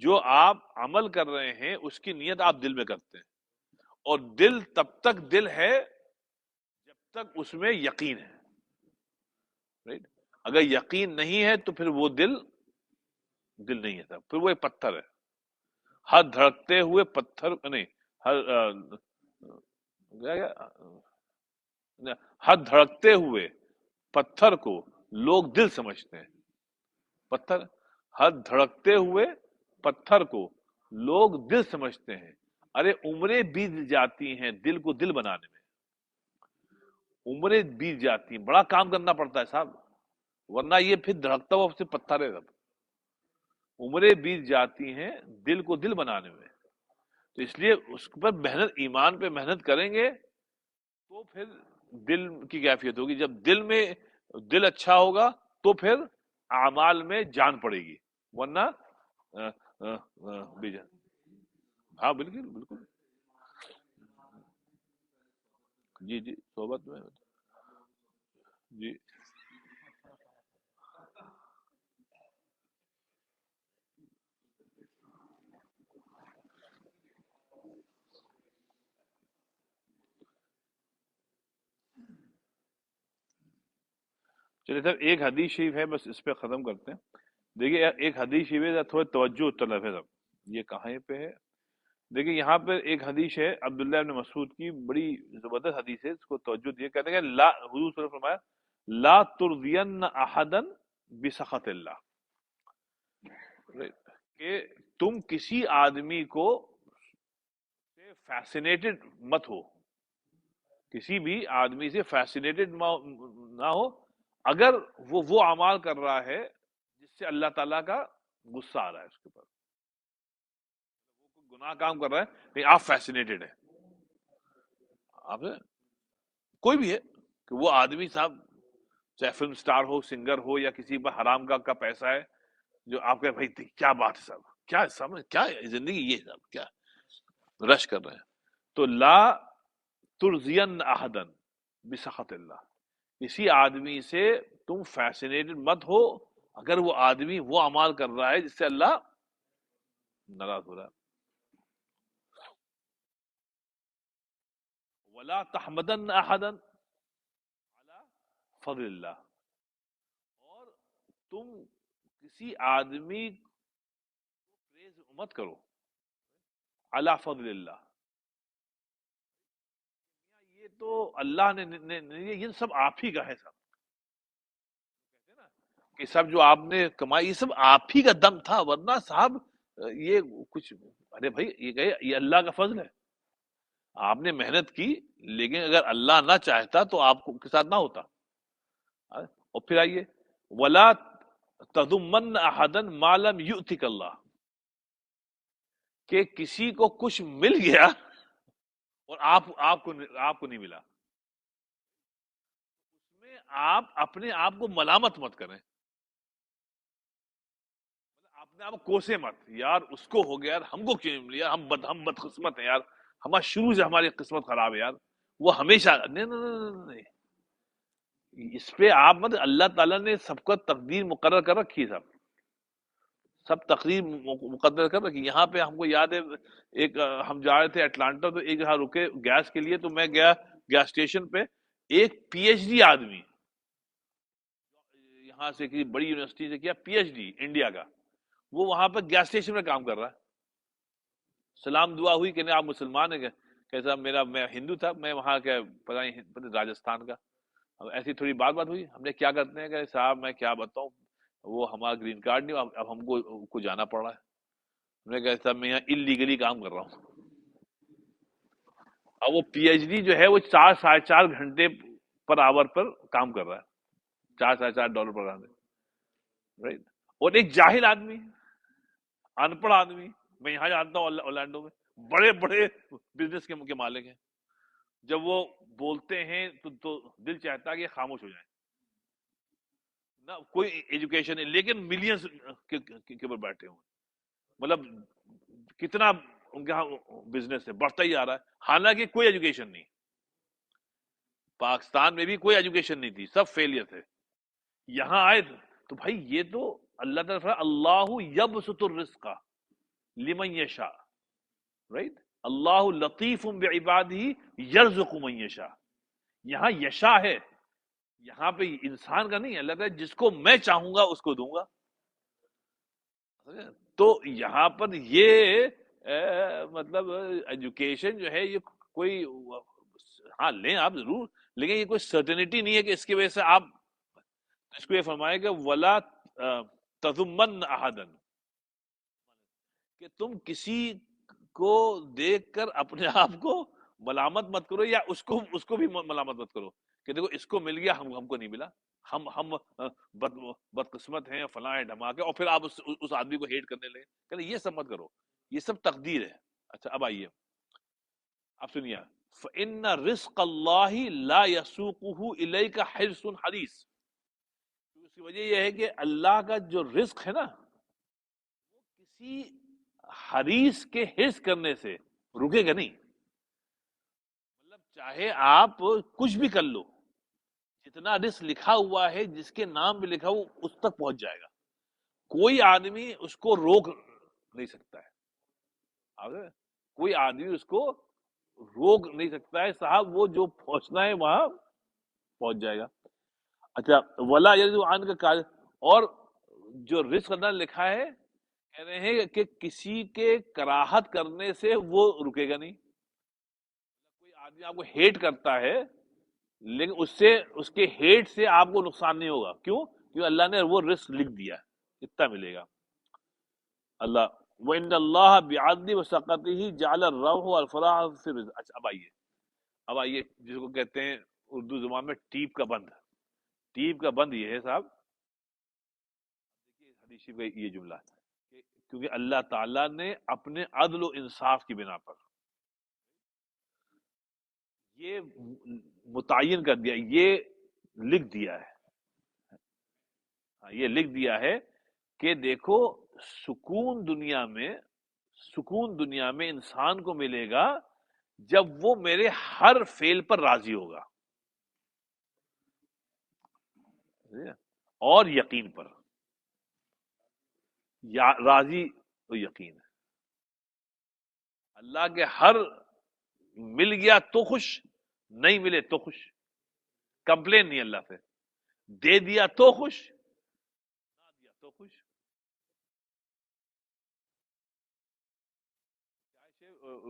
جو آپ عمل کر رہے ہیں اس کی نیت آپ دل میں کرتے ہیں. اور دل تب تک دل ہے جب تک اس میں یقین ہے. رائٹ. اگر یقین نہیں ہے تو پھر وہ دل نہیں ہے، پھر وہ ایک پتھر ہے. ہر دھڑکتے ہوئے پتھر نہیں، ہر دھڑکتے ہوئے پتھر کو لوگ دل سمجھتے ہیں. پتھر، ہر دھڑکتے ہوئے پتھر کو لوگ دل سمجھتے ہیں. ارے عمریں بیت جاتی ہیں دل کو دل بنانے میں، عمریں بیت جاتی ہیں، بڑا کام کرنا پڑتا ہے صاحب، ورنہ یہ پھر دھڑکتا ہوا صرف پتھر ہے. سب عمریں بیت جاتی ہیں دل کو دل بنانے میں. تو اس لیے اس پر محنت، ایمان پہ محنت کریں گے تو پھر دل کی کیفیت ہوگی. جب دل اچھا ہوگا تو پھر اعمال میں جان پڑے گی، ورنہ بے جان. ہاں بالکل بالکل. جی جی صحبت میں جی. چلیے سر ایک حدیث شریف ہے بس اس پہ ختم کرتے ہیں. دیکھیے ایک حدیث شریف ہے تھوڑا توجہ طلب ہے سب. یہ کہاں پہ ہے؟ دیکھیے یہاں پہ ایک حدیث ہے عبداللہ ابن مسعود کی، بڑی زبردست حدیث ہے، اس کو توجہ دیے. کہتے ہیں کہ لا، حضور صلی اللہ علیہ وسلم فرمایا لا ترضین احدا بسخط اللہ، کہ تم کسی آدمی کو فیسینیٹڈ مت ہو، کسی بھی آدمی سے فیسینیٹڈ نہ ہو اگر وہ اعمال کر رہا ہے جس سے اللہ تعالیٰ کا غصہ آ رہا ہے اس کے اوپر. وہ گناہ کام کر رہا ہے لیکن آپ فیسینیٹڈ ہیں، آپ کوئی بھی ہے کہ وہ آدمی صاحب چاہے فلم سٹار ہو، سنگر ہو، یا کسی پر حرام کا پیسہ ہے جو آپ کہ بھائی کیا بات ہے صاحب، کیا سمجھ، کیا زندگی یہ صاحب کیا رش کر رہے ہیں. تو لا ترزین احدن بسخط اللہ، کسی آدمی سے تم فیسینیٹڈ مت ہو اگر وہ آدمی وہ اعمال کر رہا ہے جس سے اللہ ناراض ہو رہا ہے. ولا تحمدن احدا علی فضل اللہ، اور تم کسی آدمی کو پریز مت کرو علی فضل اللہ. یہ تو اللہ نے یہ سب آپ ہی کا ہے سب، کہتے ہیں نا کہ سب جو آپ نے کمائی یہ سب آپ ہی کا دم تھا، ورنہ صاحب یہ کچھ، ارے بھائی یہ اللہ کا فضل ہے. آپ نے محنت کی لیکن اگر اللہ نہ چاہتا تو آپ کے ساتھ نہ ہوتا. اور پھر آئیے ولا تضمن احدا ما لم یؤتک اللہ، کہ کسی کو کچھ مل گیا اور آپ کو نہیں ملا، اس میں آپ اپنے آپ کو ملامت مت کریں، اپنے آپ کو کوسے مت، یار اس کو ہو گیا یار ہم کو کیوں نہیں ملا، ہم بدقسمت ہیں یار، ہمارا شروع سے ہماری قسمت خراب ہے یار، وہ ہمیشہ نہیں نہیں نہیں نہیں. اس پہ آپ مت، اللہ تعالیٰ نے سب کا تقدیر مقرر کر رکھی ہے. سب تقریر مقدر کر رکھی. یہاں پہ ہم کو یاد ہے ایک ہم جا رہے تھے اٹلانٹا، تو ایک جگہ رکے گیس کے لیے، تو میں گیا گیس اسٹیشن پہ. ایک پی ایچ ڈی آدمی یہاں سے کسی بڑی یونیورسٹی سے کیا پی ایچ ڈی انڈیا کا، وہ وہاں پہ گیس اسٹیشن میں کام کر رہا ہے. سلام دعا ہوئی کہ نہیں آپ مسلمان ہیں؟ کیسا میں ہندو تھا، میں وہاں کے پتہ نہیں راجستھان کا. اب ایسی تھوڑی بات ہوئی. ہم نے کیا کرتے ہیں کہ صاحب میں کیا بتاؤں، وہ ہمارا گرین کارڈ نہیں، اب ہم کو جانا پڑ رہا ہے. ہم نے کہا صاحب میں یہاں انلیگلی کام کر رہا ہوں. اب وہ پی ایچ ڈی جو ہے وہ 4 ساڑھے 4 گھنٹے پر آور پر کام کر رہا ہے، $4 پر آور. رائٹ. اور ایک جاہل آدمی، ان پڑھ آدمی، میں یہاں جانتا ہوں اورلینڈو میں بڑے بڑے بزنس کے مالک ہیں، جب وہ بولتے ہیں تو دل چاہتا ہے کہ خاموش ہو جائیں. نہ کوئی ایجوکیشن نہیں، لیکن ملینز کے اوپر بیٹھے ہوئے. مطلب کتنا ان کے ہاں بزنس ہے، بڑھتا ہی آ رہا ہے، حالانکہ کوئی ایجوکیشن نہیں. پاکستان میں بھی کوئی ایجوکیشن نہیں تھی، سب فیلئر تھے. یہاں آئے تو بھائی یہ تو اللہ تعالیٰ، اللہ یبسط الرزق لمن یشاء. رائٹ. اللہ لطیف بعبادہ یرزق من یشاء. یہاں یشا ہے، یہاں پہ انسان کا نہیں. اللہ تعالیٰ جس کو میں چاہوں گا اس کو دوں گا. تو یہاں پر یہ مطلب ایجوکیشن جو ہے یہ کوئی، ہاں لیں آپ ضرور، لیکن یہ کوئی سرٹنٹی نہیں ہے کہ اس کی وجہ سے آپ، اس کو یہ فرمائے کہ ولا تذمن احدا، کہ تم کسی کو دیکھ کر اپنے آپ کو ملامت مت کرو، یا اس کو بھی ملامت مت کرو کہ دیکھو اس کو مل گیا ہم کو نہیں ملا، ہم بدقسمت ہیں، فلاں ڈھماکے، اور پھر آپ اس آدمی کو ہیٹ کرنے لگے. کہ یہ سب مت کرو، یہ سب تقدیر ہے. اچھا اب آئیے، اب سنیے. فإن رزق اللہ لا يسوقه الیک حرص حریص. اس کی وجہ یہ ہے کہ اللہ کا جو رزق ہے نا، کسی حریص کے حرص کرنے سے رکے گا نہیں. مطلب چاہے آپ کچھ بھی کر لو، جتنا رزق لکھا ہوا ہے، جس کے نام پہ لکھا ہوا اس تک پہنچ جائے گا. کوئی آدمی اس کو روک نہیں سکتا ہے. کوئی آدمی اس کو روک نہیں سکتا ہے صاحب، وہ جو پہنچنا ہے وہاں پہنچ جائے گا. اچھا ولا یجد عن کا کاج، اور جو رزق اللہ نے لکھا ہے، کہہ رہے ہیں کہ کسی کے کراہت کرنے سے وہ رکے گا نہیں. کوئی آدمی آپ کو ہیٹ کرتا ہے، لیکن اس کے ہیٹ سے آپ کو نقصان نہیں ہوگا. کیوں؟ کیونکہ اللہ نے وہ رزق لکھ دیا، اتنا ملے گا. اللہ وَإِنَّ اللَّهَ بِعَدْلِ وَسَقَطِهِ جَعَلَ الرَّوْحُ وَالْفَرَاحَ فِي الرِّزْقِ. اچھا اب آئیے جس کو کہتے ہیں اردو زبان میں ٹیپ کا بند. ٹیپ کا بند یہ ہے صاحب، دیکھیے حدیث شریف کا یہ جملہ ہے کہ کیونکہ اللہ تعالیٰ نے اپنے عدل و انصاف کی بنا پر یہ متعین کر دیا، یہ لکھ دیا ہے، یہ لکھ دیا ہے کہ دیکھو سکون دنیا میں انسان کو ملے گا جب وہ میرے ہر فعل پر راضی ہوگا اور یقین پر. راضی تو یقین ہے. اللہ کے ہر مل گیا تو خوش، نہیں ملے تو خوش، کمپلین نہیں اللہ سے. دے دیا تو خوش، نہ دیا تو خوش.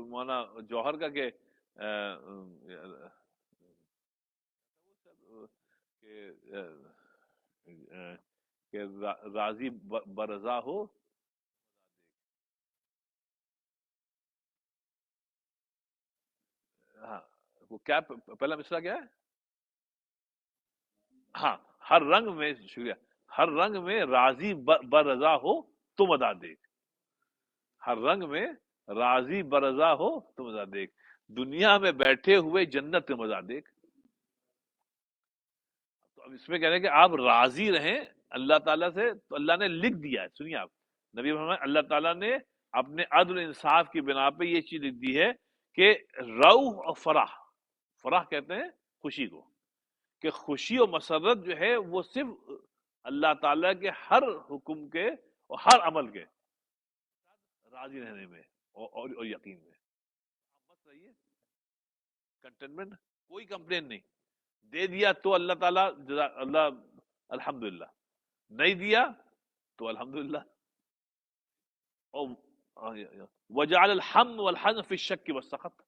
مولانا جوہر کا کہ کہ راضی برضا ہو. ہاں وہ کیا پہلا مصرع کیا ہے؟ ہاں ہر رنگ میں، شکریہ، ہر رنگ میں راضی برضا ہو تم ادا دیکھ. ہر رنگ میں راضی برضا ہو تم ادا دیکھ. دنیا میں بیٹھے ہوئے جنت میں مزہ دیکھ. تو اب اس میں کہہ رہے ہیں کہ آپ راضی رہیں اللہ تعالیٰ سے، تو اللہ نے لکھ دیا ہے. سنیے آپ، نبی محمد، اللہ تعالیٰ نے اپنے عدل انصاف کی بنا پہ یہ چیز لکھ دی ہے کہ روح اور فرح، فرح کہتے ہیں خوشی کو، کہ خوشی و مسرت جو ہے وہ صرف اللہ تعالیٰ کے ہر حکم کے اور ہر عمل کے راضی رہنے میں اور یقین میں بس رہیے. کنٹینمنٹ، کوئی کمپلین نہیں. دے دیا تو اللہ تعالیٰ اللہ الحمدللہ، نہیں دیا تو الحمدللہ. اور وجعل الحمد والحزن فی الشک والسخط،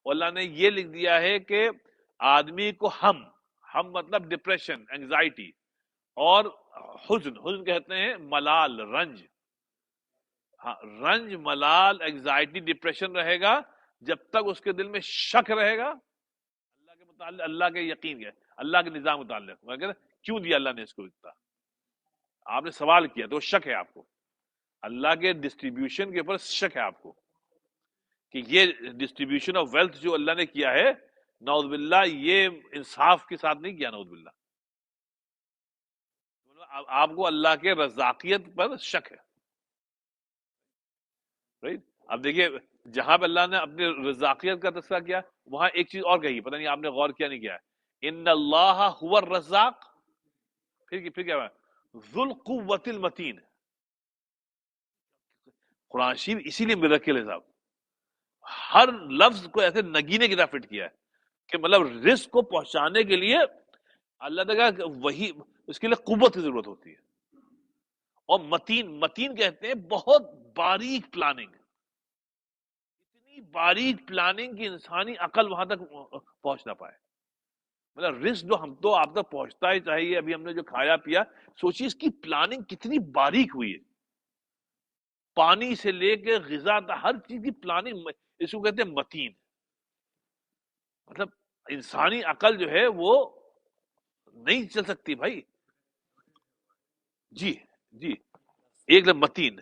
اور اللہ نے یہ لکھ دیا ہے کہ آدمی کو ہم مطلب ڈپریشن، اینگزائٹی، اور حزن کہتے ہیں ملال، رنج. ہاں، رنج، ملال، اینگزائٹی، ڈپریشن رہے گا جب تک اس کے دل میں شک رہے گا اللہ کے متعلق، اللہ کے یقین ہے، اللہ کے نظام متعلق. مگر کیوں دیا اللہ نے اس کو اتنا؟ آپ نے سوال کیا تو شک ہے آپ کو، اللہ کے ڈسٹریبیوشن کے اوپر شک ہے آپ کو کہ یہ ڈسٹریبیوشن آف ویلتھ جو اللہ نے کیا ہے، نعوذ باللہ یہ انصاف کے ساتھ نہیں کیا، نعوذ باللہ. آپ کو اللہ کے رزاقیت پر شک ہے. رائٹ؟ اب دیکھیے جہاں پہ اللہ نے اپنی رزاقیت کا تذکرہ کیا، وہاں ایک چیز اور کہی، پتہ نہیں آپ نے غور کیا نہیں کیا، ان اللہ هو الرزاق، پھر کیا ہے؟ ذو القوت المتین. قرآن شریف اسی لیے میریکل ہے صاحب، ہر لفظ کو ایسے نگینے کی طرح فٹ کیا ہے کہ مطلب رزق کو پہنچانے کے لیے اللہ تعالیٰ وہی، اس کے لیے قوت کی ضرورت ہوتی ہے. اور متین کہتے ہیں بہت باریک پلاننگ، اتنی باریک پلاننگ کہ انسانی عقل وہاں تک پہنچ نہ پائے. مطلب رزق جو ہم تو آپ تک پہنچتا ہی چاہیے، ابھی ہم نے جو کھایا پیا، سوچیے اس کی پلاننگ کتنی باریک ہوئی ہے، پانی سے لے کے غذا تک ہر چیز کی پلاننگ، اس کو کہتے ہیں متین. مطلب انسانی عقل جو ہے وہ نہیں چل سکتی بھائی. جی جی، ایک متین،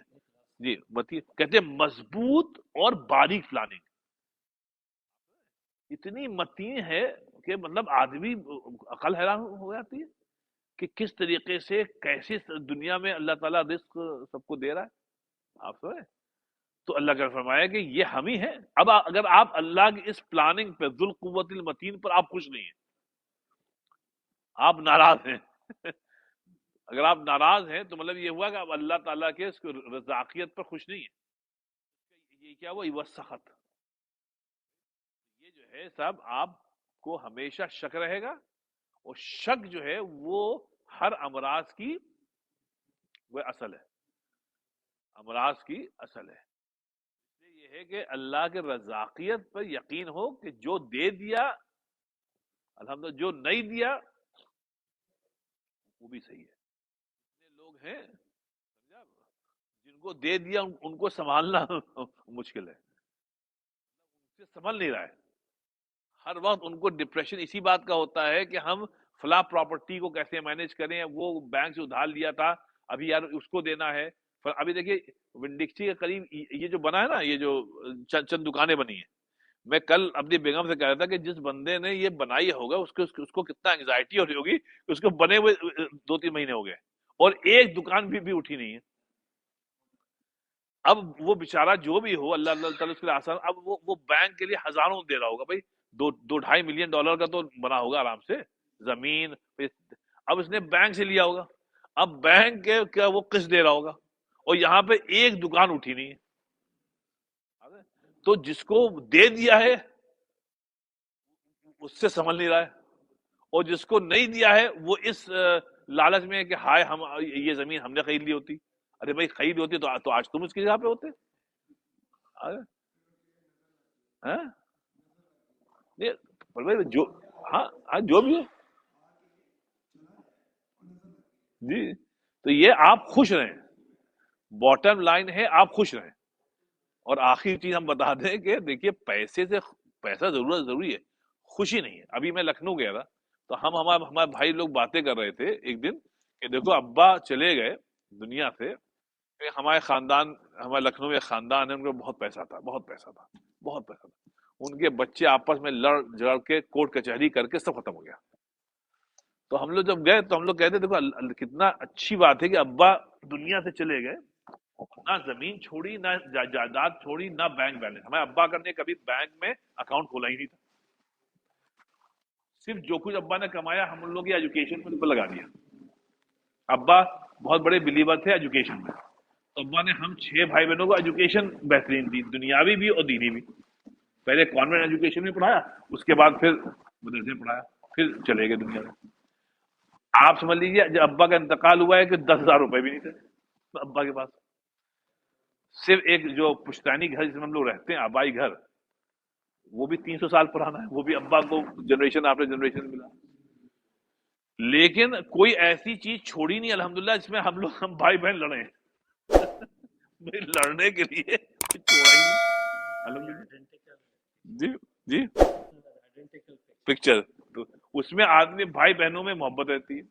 جی متین کہتے ہیں مضبوط اور باریک پلاننگ. اتنی متین ہے کہ مطلب آدمی عقل حیران ہو جاتی ہے کہ کس طریقے سے، کیسے دنیا میں اللہ تعالیٰ رزق سب کو دے رہا ہے. آپ سمجھے؟ تو اللہ کا فرمایا کہ یہ ہم ہی ہیں. اب اگر آپ اللہ کی اس پلاننگ پہ، ذو القوت المتین پر آپ خوش نہیں ہیں، آپ ناراض ہیں اگر آپ ناراض ہیں تو مطلب یہ ہوا کہ آپ اللہ تعالیٰ کے اس رزاقیت پر خوش نہیں ہیں. یہ کیا ہوا؟ وسخط. یہ جو ہے صاحب آپ کو ہمیشہ شک رہے گا، اور شک جو ہے وہ ہر امراض کی وہ اصل ہے، امراض کی اصل ہے. یہ ہے کہ اللہ کے رزاقیت پر یقین ہو کہ جو دے دیا الحمدللہ، جو نہیں دیا وہ بھی صحیح ہے. اتنے لوگ ہیں سمجھا، جن کو دے دیا ان کو سنبھالنا مشکل ہے، ان سے سنبھل نہیں رہا ہے. ہر وقت ان کو ڈپریشن اسی بات کا ہوتا ہے کہ ہم فلاں پراپرٹی کو کیسے مینج کریں، وہ بینک سے ادھار لیا تھا، ابھی یار اس کو دینا ہے. ابھی دیکھیے ونڈکچی کے قریب یہ جو بنا ہے نا، یہ جو چند دکانیں بنی ہیں، میں کل اپنی بیگم سے کہہ رہا تھا کہ جس بندے نے یہ بنائی ہوگا اس کو کتنا انگزائٹی ہو رہی ہوگی، اس کو بنے ہوئے 2-3 مہینے ہو گئے اور ایک دکان بھی اٹھی نہیں ہے. اب وہ بیچارہ جو بھی ہو، اللہ اللہ تعالیٰ اس کے لیے آسان، اب وہ بینک کے لیے ہزاروں دے رہا ہوگا بھائی، 2-2.5 ملین ڈالر کا تو بنا ہوگا آرام سے زمین. اب اس نے بینک سے لیا ہوگا، اب بینک کے کیا وہ قسط دے رہا ہوگا، اور یہاں پہ ایک دکان اٹھی نہیں ہے. تو جس کو دے دیا ہے اس سے سنبھل نہیں رہا ہے، اور جس کو نہیں دیا ہے وہ اس لالچ میں ہے کہ ہائے ہم یہ زمین ہم نے خرید لی ہوتی. ارے بھائی خرید ہوتی تو آج تم اس کی جگہ پہ ہوتے. ہاں جو، ہاں جو بھی ہو جی. تو یہ آپ خوش رہیں، باٹم لائن ہے آپ خوش رہیں. اور آخری چیز ہم بتا دیں کہ دیکھیے پیسے سے، پیسہ ضروری ہے، خوشی نہیں ہے. ابھی میں لکھنؤ گیا تھا تو ہمارے بھائی لوگ باتیں کر رہے تھے ایک دن کہ دیکھو ابا چلے گئے دنیا سے، کہ ہمارے خاندان، ہمارے لکھنؤ میں خاندان ہے، ان کو بہت پیسہ تھا، بہت پیسہ تھا، بہت پیسہ تھا. ان کے بچے آپس میں لڑ جڑ کے کورٹ کچہری کر کے سب ختم ہو گیا. تو ہم لوگ جب گئے تو ہم لوگ کہتے دیکھو کتنا اچھی بات ہے کہ ابا دنیا سے چلے گئے، نہ زمین چھوڑی، نہ جائیداد چھوڑی، نہ بینک بیلنس. ہمارے ابا نے کبھی بینک میں اکاؤنٹ کھولا ہی نہیں تھا. صرف جو کچھ ابا نے کمایا ہم ان لوگ کی ایجوکیشن میں لگا دیا. ابا بہت بڑے بلیور تھے ایجوکیشن میں، تو ابا نے ہم 6 بھائی بہنوں کو ایجوکیشن بہترین دی، دنیاوی بھی اور دینی بھی. پہلے کانوینٹ ایجوکیشن میں پڑھایا، اس کے بعد پھر مدرسے میں پڑھایا، پھر چلے گئے دنیا میں. آپ سمجھ لیجیے جب ابا کا انتقال ہوا ہے کہ 10,000 روپے بھی نہیں تھے ابا کے پاس. صرف ایک جو پشتانی گھر جس میں ہم لوگ رہتے ہیں، آبائی گھر، وہ بھی 300 سال پرانا ہے، وہ بھی ابا کو جنریشن آفٹر جنریشن ملا. لیکن کوئی ایسی چیز چھوڑی نہیں الحمدللہ جس میں ہم بھائی بہن لڑے ہیں. بھائی لڑنے کے لیے کچھ چھوڑا ہی نہیں الحمدللہ. جی جی پکچر تو اس میں آدمی بھائی بہنوں میں محبت رہتی ہے.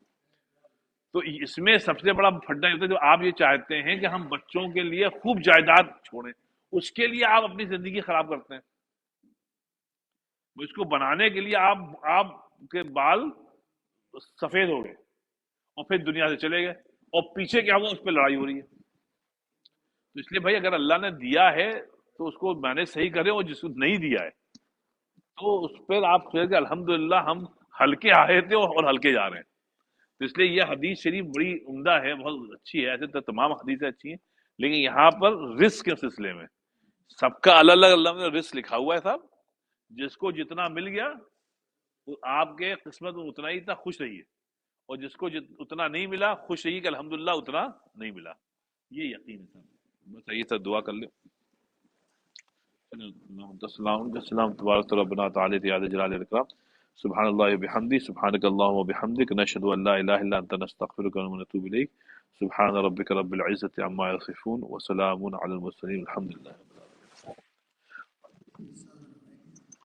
تو اس میں سب سے بڑا پھڈا ہوتا ہے جو آپ یہ چاہتے ہیں کہ ہم بچوں کے لیے خوب جائیداد چھوڑیں، اس کے لیے آپ اپنی زندگی خراب کرتے ہیں. اس کو بنانے کے لیے آپ کے بال سفید ہو گئے اور پھر دنیا سے چلے گئے، اور پیچھے کیا ہوا، اس پہ لڑائی ہو رہی ہے. تو اس لیے بھائی اگر اللہ نے دیا ہے تو اس کو مینج صحیح کریں، اور جس کو نہیں دیا ہے تو اس پر آپ کہیں کہ الحمدللہ ہم ہلکے آئے تھے اور ہلکے جا رہے ہیں. تو اس لیے یہ حدیث شریف بڑی عمدہ ہے، بہت اچھی ہے. ایسے تو تمام حدیثیں اچھی ہیں، لیکن یہاں پر رزق کے سلسلے میں سب کا الگ الگ اللہ نے رزق لکھا ہوا ہے صاحب. جس کو جتنا مل گیا وہ آپ کے قسمت میں اتنا ہی تھا، خوش رہیے. اور جس کو اتنا نہیں ملا، خوش رہیے کہ الحمدللہ اتنا نہیں ملا. یہ یقین ہے صاحب. بس یہ سب دعا کر لیں. السلام تبارک ربنا تعالی یاد جلال الاکرام. سبحان اللہ وبحمدہ، سبحانک اللہم وبحمدک، نشہد ان لا الہ الا انت، نستغفرک ونتوب الیک. سبحان ربک رب العزۃ عما یصفون، وسلام علی المرسلین، الحمد للہ.